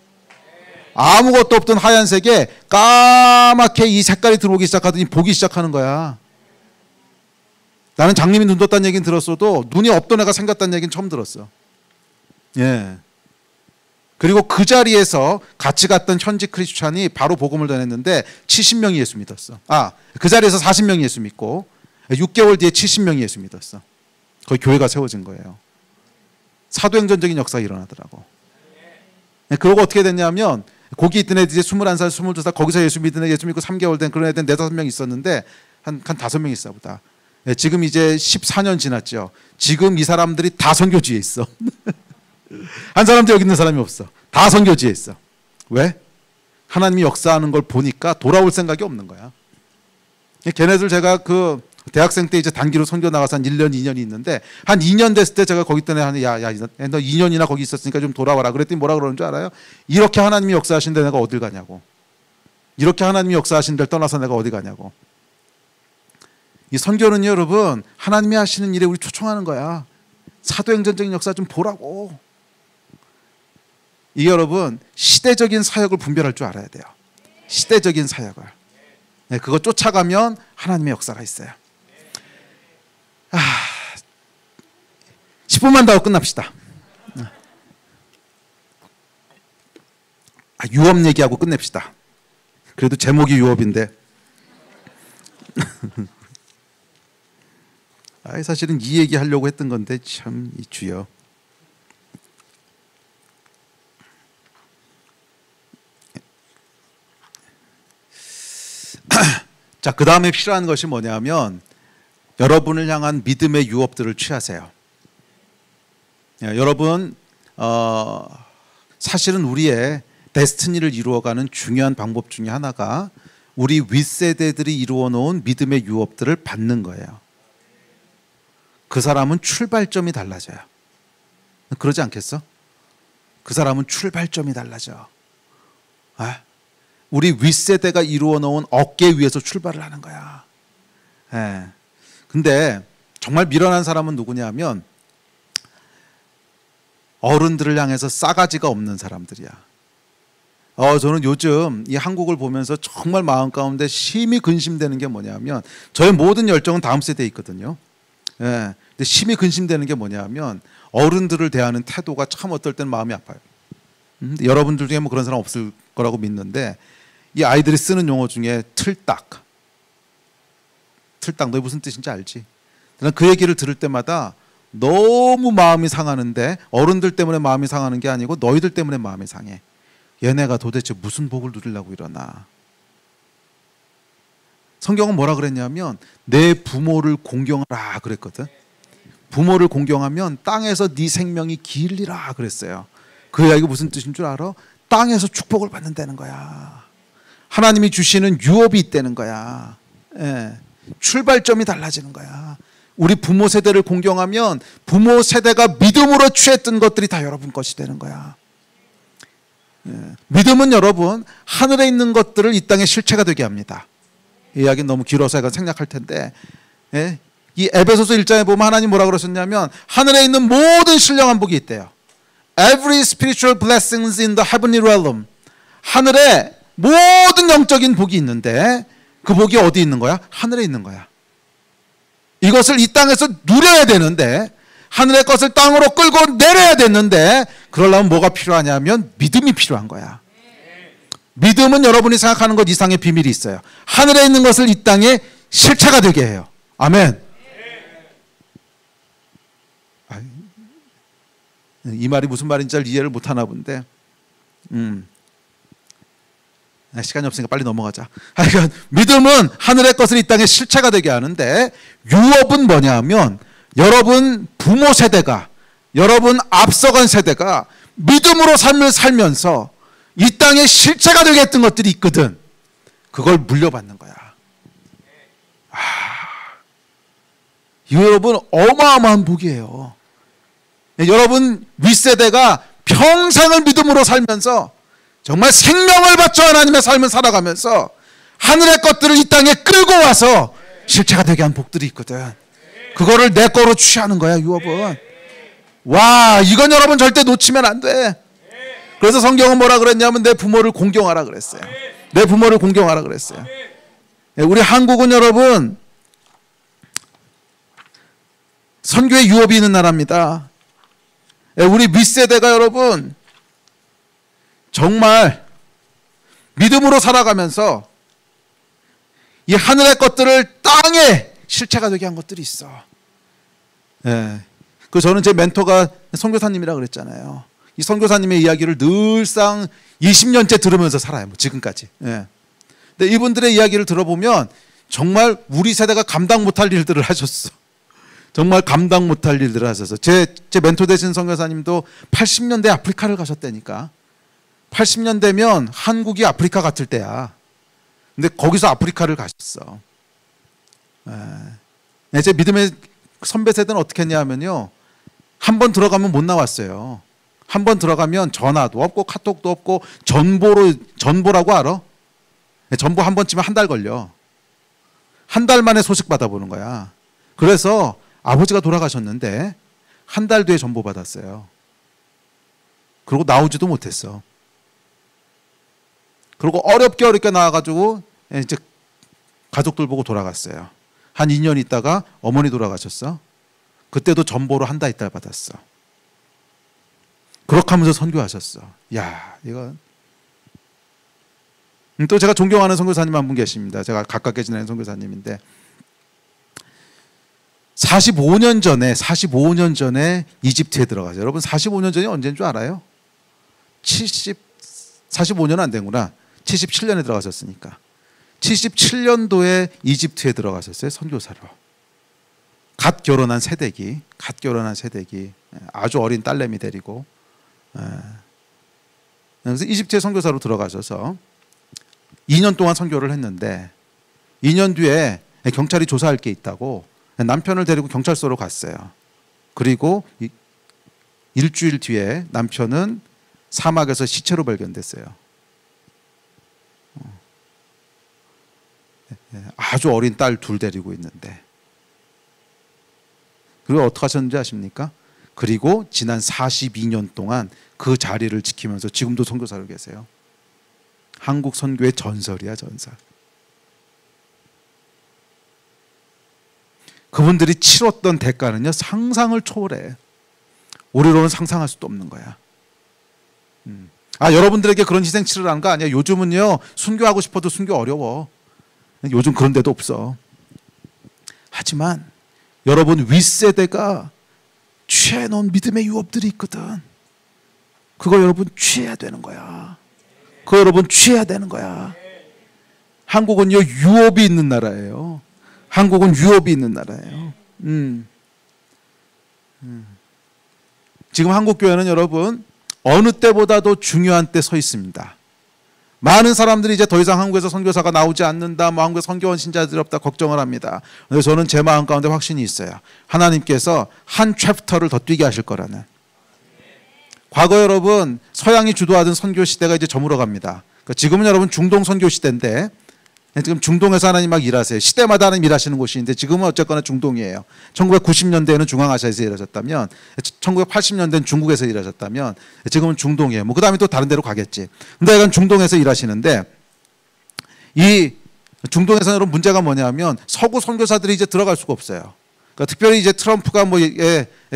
아무것도 없던 하얀색에 까맣게 이 색깔이 들어오기 시작하더니 보기 시작하는 거야. 나는 장님이 눈 떴다는 얘기는 들었어도 눈이 없던 애가 생겼다는 얘기는 처음 들었어. 그리고 그 자리에서 같이 갔던 현지 크리스찬이 바로 복음을 전했는데 70명이 예수 믿었어. 그 자리에서 40명이 예수 믿고 6개월 뒤에 70명이 예수 믿었어. 거기 교회가 세워진 거예요. 사도행전적인 역사가 일어나더라고. 그러고 어떻게 됐냐면 거기 있던 애들이 21살, 22살 거기서 예수 믿은 애, 예수 믿고 3개월 된 그런 애들 4-5명 있었는데 한 5명 있어 보다. 지금 이제 14년 지났죠. 지금 이 사람들이 다 선교지에 있어. 한 사람도 여기 있는 사람이 없어. 다 선교지에 있어. 왜? 하나님이 역사하는 걸 보니까 돌아올 생각이 없는 거야. 걔네들 제가 그 대학생 때 이제 단기로 선교 나가서 한 1년, 2년이 있는데 한 2년 됐을 때 제가 거기 있던 애 야, 너 2년이나 거기 있었으니까 좀 돌아와라. 그랬더니 뭐라 그러는 줄 알아요? 이렇게 하나님이 역사하신 데 내가 어딜 가냐고. 이렇게 하나님이 역사하신 데를 떠나서 내가 어디 가냐고. 이 선교는 여러분 하나님이 하시는 일에 우리 초청하는 거야. 사도행전적인 역사 좀 보라고. 이게 여러분 시대적인 사역을 분별할 줄 알아야 돼요. 시대적인 사역을. 그거 쫓아가면 하나님의 역사가 있어요. 10분만 더 끝납시다. 유업 얘기하고 끝냅시다. 그래도 제목이 유업인데. 사실은 이 얘기 하려고 했던 건데 참 이 주여. 자, 그 다음에 필요한 것이 뭐냐면 여러분을 향한 믿음의 유업들을 취하세요. 여러분, 사실은 우리의 데스티니를 이루어가는 중요한 방법 중에 하나가 우리 윗세대들이 이루어 놓은 믿음의 유업들을 받는 거예요. 그 사람은 출발점이 달라져요. 그러지 않겠어? 그 사람은 출발점이 달라져. 우리 윗세대가 이루어 놓은 어깨 위에서 출발을 하는 거야. 근데 정말 미련한 사람은 누구냐면 어른들을 향해서 싸가지가 없는 사람들이야. 저는 요즘 이 한국을 보면서 정말 마음 가운데 심히 근심되는 게 뭐냐면 저의 모든 열정은 다음 세대에 있거든요. 근데 심히 근심되는 게 뭐냐면 어른들을 대하는 태도가 참 어떨 때는 마음이 아파요. 여러분들 중에 뭐 그런 사람 없을 거라고 믿는데 이 아이들이 쓰는 용어 중에 틀딱 너 무슨 뜻인지 알지? 난 그 얘기를 들을 때마다 너무 마음이 상하는데 어른들 때문에 마음이 상하는 게 아니고 너희들 때문에 마음이 상해. 얘네가 도대체 무슨 복을 누리려고 이러나. 성경은 뭐라 그랬냐면 내 부모를 공경하라 그랬거든. 부모를 공경하면 땅에서 네 생명이 길리라 그랬어요. 그 이야기가 무슨 뜻인 줄 알아? 땅에서 축복을 받는다는 거야. 하나님이 주시는 유업이 있다는 거야. 출발점이 달라지는 거야. 우리 부모 세대를 공경하면 부모 세대가 믿음으로 취했던 것들이 다 여러분 것이 되는 거야. 믿음은 여러분 하늘에 있는 것들을 이 땅에 실체가 되게 합니다. 이 이야기는 너무 길어서 제가 생략할 텐데 이 에베소서 1장에 보면 하나님 뭐라 그러셨냐면 하늘에 있는 모든 신령한 복이 있대요. Every spiritual blessings in the heavenly realm. 하늘에 모든 영적인 복이 있는데 그 복이 어디 있는 거야? 하늘에 있는 거야. 이것을 이 땅에서 누려야 되는데 하늘의 것을 땅으로 끌고 내려야 되는데 그러려면 뭐가 필요하냐면 믿음이 필요한 거야. 믿음은 여러분이 생각하는 것 이상의 비밀이 있어요. 하늘에 있는 것을 이 땅에 실체가 되게 해요. 아멘. 이 말이 무슨 말인지 잘 이해를 못하나 본데 시간이 없으니까 빨리 넘어가자. 그러니까 믿음은 하늘의 것을 이 땅에 실체가 되게 하는데 유업은 뭐냐 하면 여러분 부모 세대가 여러분 앞서간 세대가 믿음으로 삶을 살면서 이 땅에 실체가 되게 했던 것들이 있거든. 그걸 물려받는 거야. 이거 여러분 어마어마한 복이에요. 여러분 윗세대가 평생을 믿음으로 살면서 정말 생명을 바쳐 하나님의 삶을 살아가면서 하늘의 것들을 이 땅에 끌고 와서 실체가 되게 한 복들이 있거든. 그거를 내 거로 취하는 거야, 유업은. 와, 이건 여러분 절대 놓치면 안 돼. 그래서 성경은 뭐라 그랬냐면 내 부모를 공경하라 그랬어요. 내 부모를 공경하라 그랬어요. 우리 한국은 여러분 선교의 유업이 있는 나라입니다. 우리 윗세대가 여러분 정말 믿음으로 살아가면서 이 하늘의 것들을 땅에 실체가 되게 한 것들이 있어. 그 저는 제 멘토가 선교사님이라 그랬잖아요. 이 선교사님의 이야기를 늘상 20년째 들으면서 살아요. 뭐 지금까지. 근데 이분들의 이야기를 들어보면 정말 우리 세대가 감당 못할 일들을 하셨어. 정말 감당 못할 일들을 하셔서 제 멘토 되신 선교사님도 80년대 아프리카를 가셨다니까. 80년대면 한국이 아프리카 같을 때야. 근데 거기서 아프리카를 가셨어. 제 믿음의 선배 세대는 어떻게 했냐면요. 한 번 들어가면 못 나왔어요. 한 번 들어가면 전화도 없고 카톡도 없고 전보라고 알아? 전보 한 번 치면 한 달 걸려. 한 달 만에 소식 받아보는 거야. 그래서 아버지가 돌아가셨는데 한 달 뒤에 전보 받았어요. 그리고 나오지도 못했어. 그리고 어렵게 나와가지고 이제 가족들 보고 돌아갔어요. 한 2년 있다가 어머니 돌아가셨어. 그때도 전보로 한 달 있다 받았어. 그렇게 하면서 선교하셨어. 야, 이건 또 제가 존경하는 선교사님 한 분 계십니다. 제가 가깝게 지내는 선교사님인데 45년 전에 이집트에 들어가서, 여러분 45년 전이 언제인 줄 알아요? 45년 안 된구나. 77년에 들어가셨으니까 77년도에 이집트에 들어가셨어요. 선교사로. 갓 결혼한 새댁이 아주 어린 딸내미 데리고, 그래서 이집트에 선교사로 들어가셔서 2년 동안 선교를 했는데 2년 뒤에 경찰이 조사할 게 있다고 남편을 데리고 경찰서로 갔어요. 그리고 일주일 뒤에 남편은 사막에서 시체로 발견됐어요. 아주 어린 딸 둘 데리고 있는데, 그리고 어떻게 하셨는지 아십니까? 그리고 지난 42년 동안 그 자리를 지키면서 지금도 선교사로 계세요. 한국 선교의 전설이야, 전설. 그분들이 치렀던 대가는요, 상상을 초월해. 우리로는 상상할 수도 없는 거야. 여러분들에게 그런 희생 치르라는 거 아니야. 요즘은요, 순교하고 싶어도 순교 어려워. 요즘 그런 데도 없어. 하지만 여러분 윗세대가 취해놓은 믿음의 유업들이 있거든. 그거 여러분 취해야 되는 거야. 그거 여러분 취해야 되는 거야. 한국은요, 유업이 있는 나라예요. 한국은 유업이 있는 나라예요. 지금 한국교회는 여러분 어느 때보다도 중요한 때 서 있습니다. 많은 사람들이 이제 더 이상 한국에서 선교사가 나오지 않는다, 한국에 선교원 신자들이 없다 걱정을 합니다. 그런데 저는 제 마음 가운데 확신이 있어요. 하나님께서 한 챕터를 더 뛰게 하실 거라는. 과거 여러분 서양이 주도하던 선교 시대가 이제 저물어 갑니다. 그러니까 지금은 여러분 중동 선교 시대인데, 지금 중동에서 하나님 막 일하세요. 시대마다 하나님 일하시는 곳인데 지금은 어쨌거나 중동이에요. 1990년대에는 중앙아시아에서 일하셨다면, 1980년대는 중국에서 일하셨다면 지금은 중동이에요. 그 다음에 또 다른 데로 가겠지. 근데 약간 중동에서 일하시는데, 이 중동에서는 여러분 문제가 뭐냐면 서구 선교사들이 이제 들어갈 수가 없어요. 그러니까 특별히 이제 트럼프가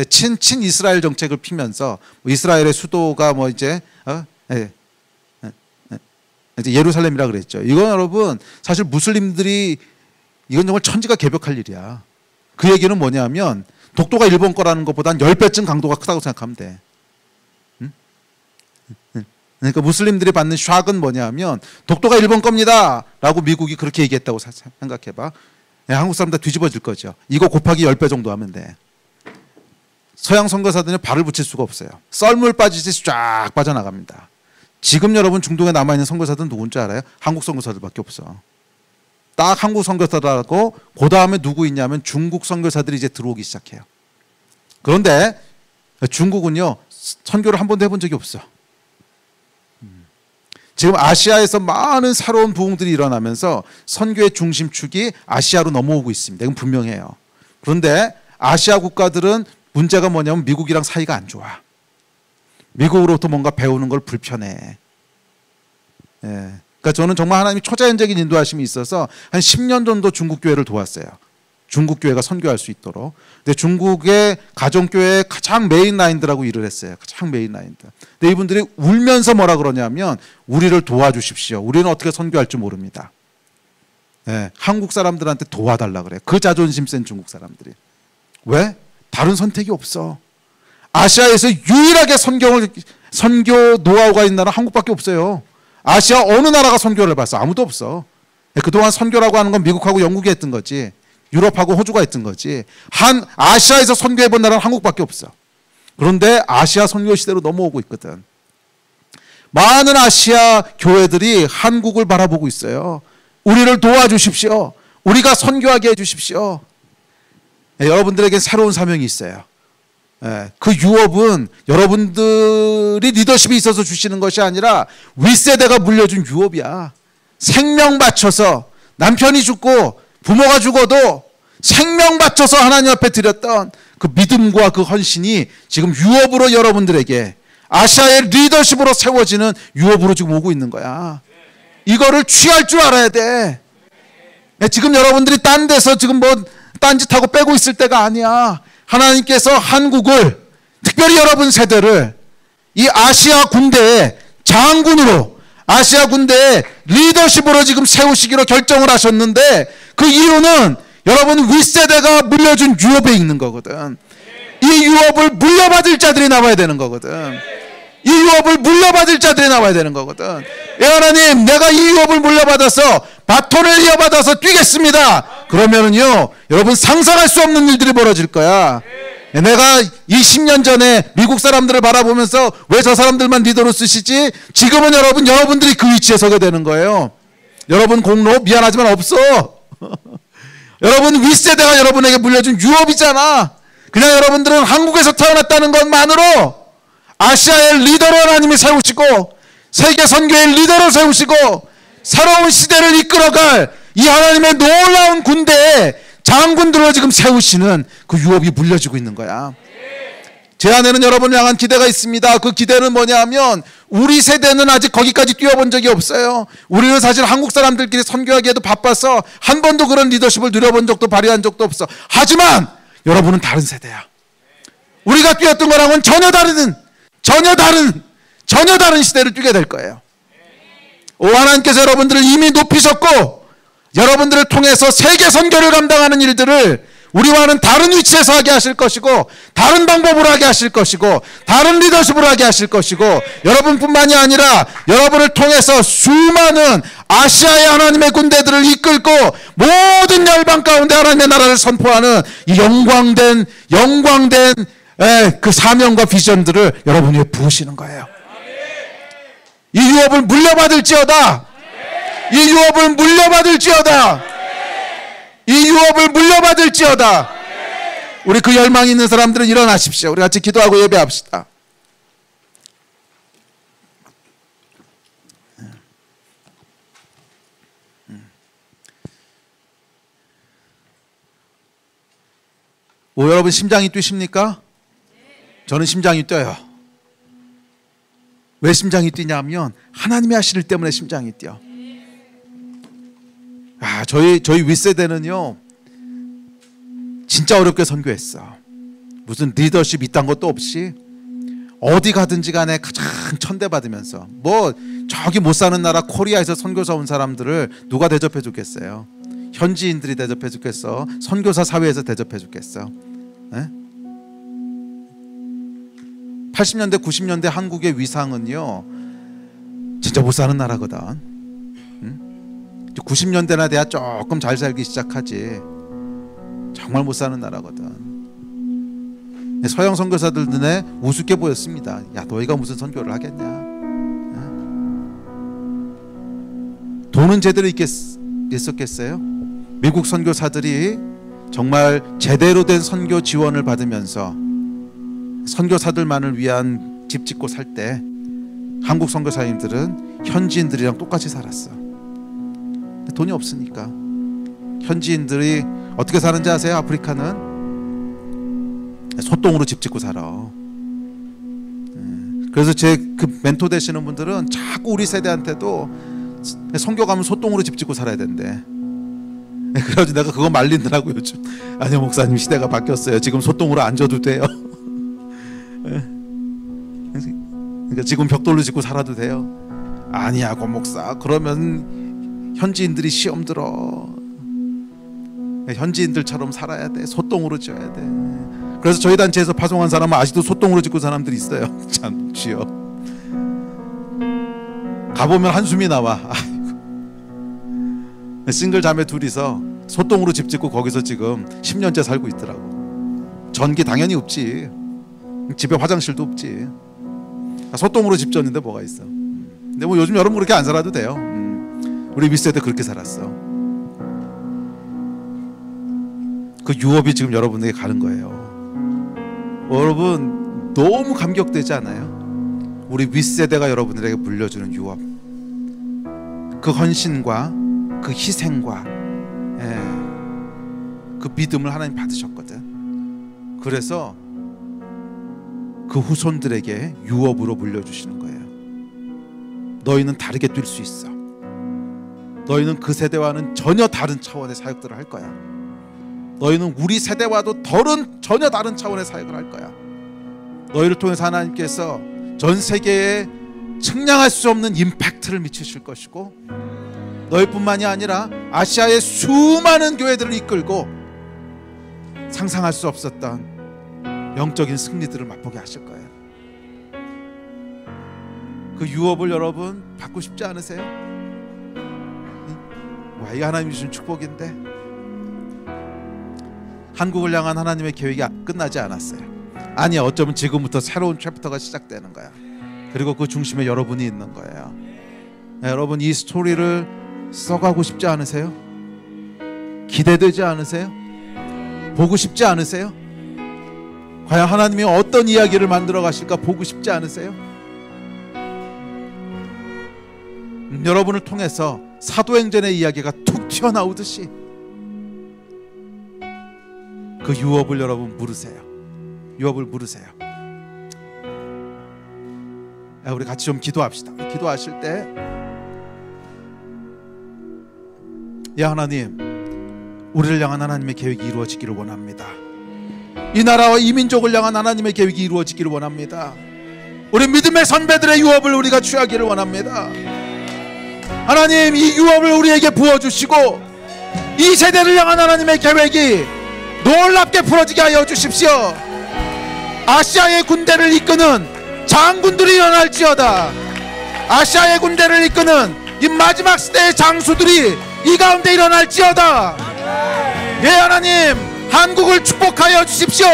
친 이스라엘 정책을 피면서 이스라엘의 수도가 이제 예루살렘이라 그랬죠. 이건 여러분 사실 무슬림들이 이건 정말 천지가 개벽할 일이야. 그 얘기는 뭐냐면 독도가 일본 거라는 것보단 10배쯤 강도가 크다고 생각하면 돼. 그러니까 무슬림들이 받는 샥은 뭐냐면 독도가 일본 겁니다 라고 미국이 그렇게 얘기했다고 생각해봐. 한국 사람 다 뒤집어질 거죠. 이거 곱하기 10배 정도 하면 돼. 서양 선교사들은 발을 붙일 수가 없어요. 썰물 빠지듯이 쫙 빠져나갑니다. 지금 여러분 중동에 남아있는 선교사들은 누군지 알아요? 한국 선교사들밖에 없어. 딱 한국 선교사들하고 그 다음에 누구 있냐면 중국 선교사들이 이제 들어오기 시작해요. 그런데 중국은요, 선교를 한 번도 해본 적이 없어. 지금 아시아에서 많은 새로운 부흥들이 일어나면서 선교의 중심축이 아시아로 넘어오고 있습니다. 이건 분명해요. 그런데 아시아 국가들은 문제가 뭐냐면 미국이랑 사이가 안 좋아. 미국으로부터 뭔가 배우는 걸 불편해. 그러니까 저는 정말 하나님이 초자연적인 인도하심이 있어서 한 10년 정도 중국 교회를 도왔어요. 중국 교회가 선교할 수 있도록. 근데 중국의 가정교회의 가장 메인 라인들하고 일을 했어요. 가장 메인 라인들. 근데 이분들이 울면서 뭐라 그러냐면 우리를 도와주십시오. 우리는 어떻게 선교할 줄 모릅니다. 한국 사람들한테 도와달라 그래. 그 자존심 센 중국 사람들이. 왜? 다른 선택이 없어. 아시아에서 유일하게 선교 노하우가 있는 나라는 한국밖에 없어요. 아시아 어느 나라가 선교를 해봤어? 아무도 없어. 그동안 선교라고 하는 건 미국하고 영국이 했던 거지, 유럽하고 호주가 했던 거지, 아시아에서 선교해본 나라는 한국밖에 없어. 그런데 아시아 선교 시대로 넘어오고 있거든. 많은 아시아 교회들이 한국을 바라보고 있어요. 우리를 도와주십시오. 우리가 선교하게 해주십시오. 여러분들에게 새로운 사명이 있어요. 그 유업은 여러분들이 리더십이 있어서 주시는 것이 아니라 윗세대가 물려준 유업이야. 생명 바쳐서, 남편이 죽고 부모가 죽어도 생명 바쳐서 하나님 앞에 드렸던 그 믿음과 그 헌신이 지금 유업으로 여러분들에게 아시아의 리더십으로 세워지는 유업으로 지금 오고 있는 거야. 이거를 취할 줄 알아야 돼. 지금 여러분들이 딴 데서 지금 딴짓하고 빼고 있을 때가 아니야. 하나님께서 한국을, 특별히 여러분 세대를 이 아시아 군대의 장군으로, 아시아 군대의 리더십으로 지금 세우시기로 결정을 하셨는데, 그 이유는 여러분 윗세대가 물려준 유업에 있는 거거든. 이 유업을 물려받을 자들이 나와야 되는 거거든. 이 유업을 물려받을 자들이 나와야 되는 거거든. 예, 하나님, 내가 이 유업을 물려받아서 바톤을 이어받아서 뛰겠습니다. 그러면은요, 여러분 상상할 수 없는 일들이 벌어질 거야. 내가 20년 전에 미국 사람들을 바라보면서 왜 저 사람들만 리더로 쓰시지? 지금은 여러분들이 그 위치에 서게 되는 거예요. 여러분 공로 미안하지만 없어. 여러분 윗세대가 여러분에게 물려준 유업이잖아. 그냥 여러분들은 한국에서 태어났다는 것만으로 아시아의 리더로 하나님이 세우시고 세계 선교의 리더로 세우시고 새로운 시대를 이끌어갈 이 하나님의 놀라운 군대에 장군들로 지금 세우시는 그 유업이 물려지고 있는 거야. 제 안에는 여러분을 향한 기대가 있습니다. 그 기대는 뭐냐 하면, 우리 세대는 아직 거기까지 뛰어본 적이 없어요. 우리는 사실 한국 사람들끼리 선교하기에도 바빠서 한 번도 그런 리더십을 누려본 적도 발휘한 적도 없어. 하지만 여러분은 다른 세대야. 우리가 뛰었던 거랑은 전혀 다른 시대를 뛰게 될 거예요. 오, 하나님께서 여러분들을 이미 높이셨고 여러분들을 통해서 세계 선교를 감당하는 일들을 우리와는 다른 위치에서 하게 하실 것이고, 다른 방법으로 하게 하실 것이고, 다른 리더십으로 하게 하실 것이고, 여러분뿐만이 아니라 여러분을 통해서 수많은 아시아의 하나님의 군대들을 이끌고 모든 열방 가운데 하나님의 나라를 선포하는 이 영광된 그 사명과 비전들을 여러분 위에 부으시는 거예요. 이 유업을 물려받을지어다. 이 유업을 물려받을지어다. 이 유업을 물려받을지어다. 우리 그 열망이 있는 사람들은 일어나십시오. 우리 같이 기도하고 예배합시다. 여러분 심장이 뛰십니까? 저는 심장이 뛰어요. 왜 심장이 뛰냐면 하나님의 하실 일 때문에 심장이 뛰어. 저희 윗세대는요 진짜 어렵게 선교했어. 무슨 리더십 이딴 것도 없이 어디 가든지 간에 가장 천대받으면서, 뭐 저기 못 사는 나라 코리아에서 선교사 온 사람들을 누가 대접해 주겠어요? 현지인들이 대접해 주겠어? 선교사 사회에서 대접해 주겠어? 80년대 90년대 한국의 위상은요 진짜 못 사는 나라거든. 90년대나 돼야 조금 잘 살기 시작하지. 정말 못 사는 나라거든. 서양 선교사들 눈에 우습게 보였습니다. 야, 너희가 무슨 선교를 하겠냐? 돈은 제대로 있었겠어요? 미국 선교사들이 정말 제대로 된 선교 지원을 받으면서 선교사들만을 위한 집 짓고 살 때 한국 선교사님들은 현지인들이랑 똑같이 살았어. 돈이 없으니까. 현지인들이 어떻게 사는지 아세요? 아프리카는 소똥으로 집 짓고 살아. 그래서 제 그 멘토 되시는 분들은 자꾸 우리 세대한테도 선교 가면 소똥으로 집 짓고 살아야 된대. 그래가지고 내가 그거 말리느라고 요즘, 아니요 목사님 시대가 바뀌었어요. 지금 소똥으로 안 져도 돼요. 그러니까 지금 벽돌로 짓고 살아도 돼요. 아니야 고 목사, 그러면 현지인들이 시험 들어. 현지인들처럼 살아야 돼. 소똥으로 지어야 돼. 그래서 저희 단체에서 파송한 사람은 아직도 소똥으로 짓고 사람들이 있어요. 참 주여. 가보면 한숨이 나와. 아이고. 싱글 자매 둘이서 소똥으로 집 짓고 거기서 지금 10년째 살고 있더라고. 전기 당연히 없지. 집에 화장실도 없지. 소똥으로 집 졌는데 뭐가 있어. 근데 뭐 요즘 여러분 그렇게 안 살아도 돼요. 우리 윗세대 그렇게 살았어. 그 유업이 지금 여러분에게 가는 거예요. 여러분 너무 감격되지 않아요? 우리 윗세대가 여러분들에게 물려주는 유업, 그 헌신과 그 희생과 그 믿음을 하나님 받으셨거든. 그래서 그 후손들에게 유업으로 물려주시는 거예요. 너희는 다르게 뛸 수 있어. 너희는 그 세대와는 전혀 다른 차원의 사역들을 할 거야. 너희는 우리 세대와도 전혀 다른 차원의 사역을 할 거야. 너희를 통해서 하나님께서 전 세계에 측량할 수 없는 임팩트를 미치실 것이고 너희뿐만이 아니라 아시아의 수많은 교회들을 이끌고 상상할 수 없었던 영적인 승리들을 맛보게 하실 거예요. 그 유업을 여러분 받고 싶지 않으세요? 와, 이게 하나님이 주신 축복인데. 한국을 향한 하나님의 계획이 끝나지 않았어요. 아니, 어쩌면 지금부터 새로운 챕터가 시작되는 거야. 그리고 그 중심에 여러분이 있는 거예요. 네, 여러분 이 스토리를 써가고 싶지 않으세요? 기대되지 않으세요? 보고 싶지 않으세요? 과연 하나님이 어떤 이야기를 만들어 가실까 보고 싶지 않으세요? 여러분을 통해서 사도행전의 이야기가 툭 튀어나오듯이 그 유업을 여러분 물으세요. 유업을 물으세요. 우리 같이 좀 기도합시다. 기도하실 때, 야 하나님, 우리를 향한 하나님의 계획이 이루어지기를 원합니다. 이 나라와 이 민족을 향한 하나님의 계획이 이루어지기를 원합니다. 우리 믿음의 선배들의 유업을 우리가 취하기를 원합니다. 하나님, 이 유업을 우리에게 부어주시고 이 세대를 향한 하나님의 계획이 놀랍게 풀어지게 하여 주십시오. 아시아의 군대를 이끄는 장군들이 일어날지어다. 아시아의 군대를 이끄는 이 마지막 시대의 장수들이 이 가운데 일어날지어다. 예, 하나님, 한국을 축복하여 주십시오.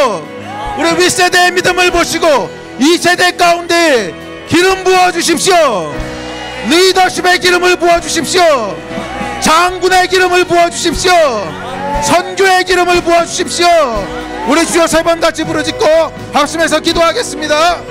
우리 윗세대의 믿음을 보시고 이 세대 가운데 기름 부어 주십시오. 리더십의 기름을 부어 주십시오. 장군의 기름을 부어 주십시오. 선교의 기름을 부어 주십시오. 우리 주여 세 번 같이 부르짖고 합심해서 기도하겠습니다.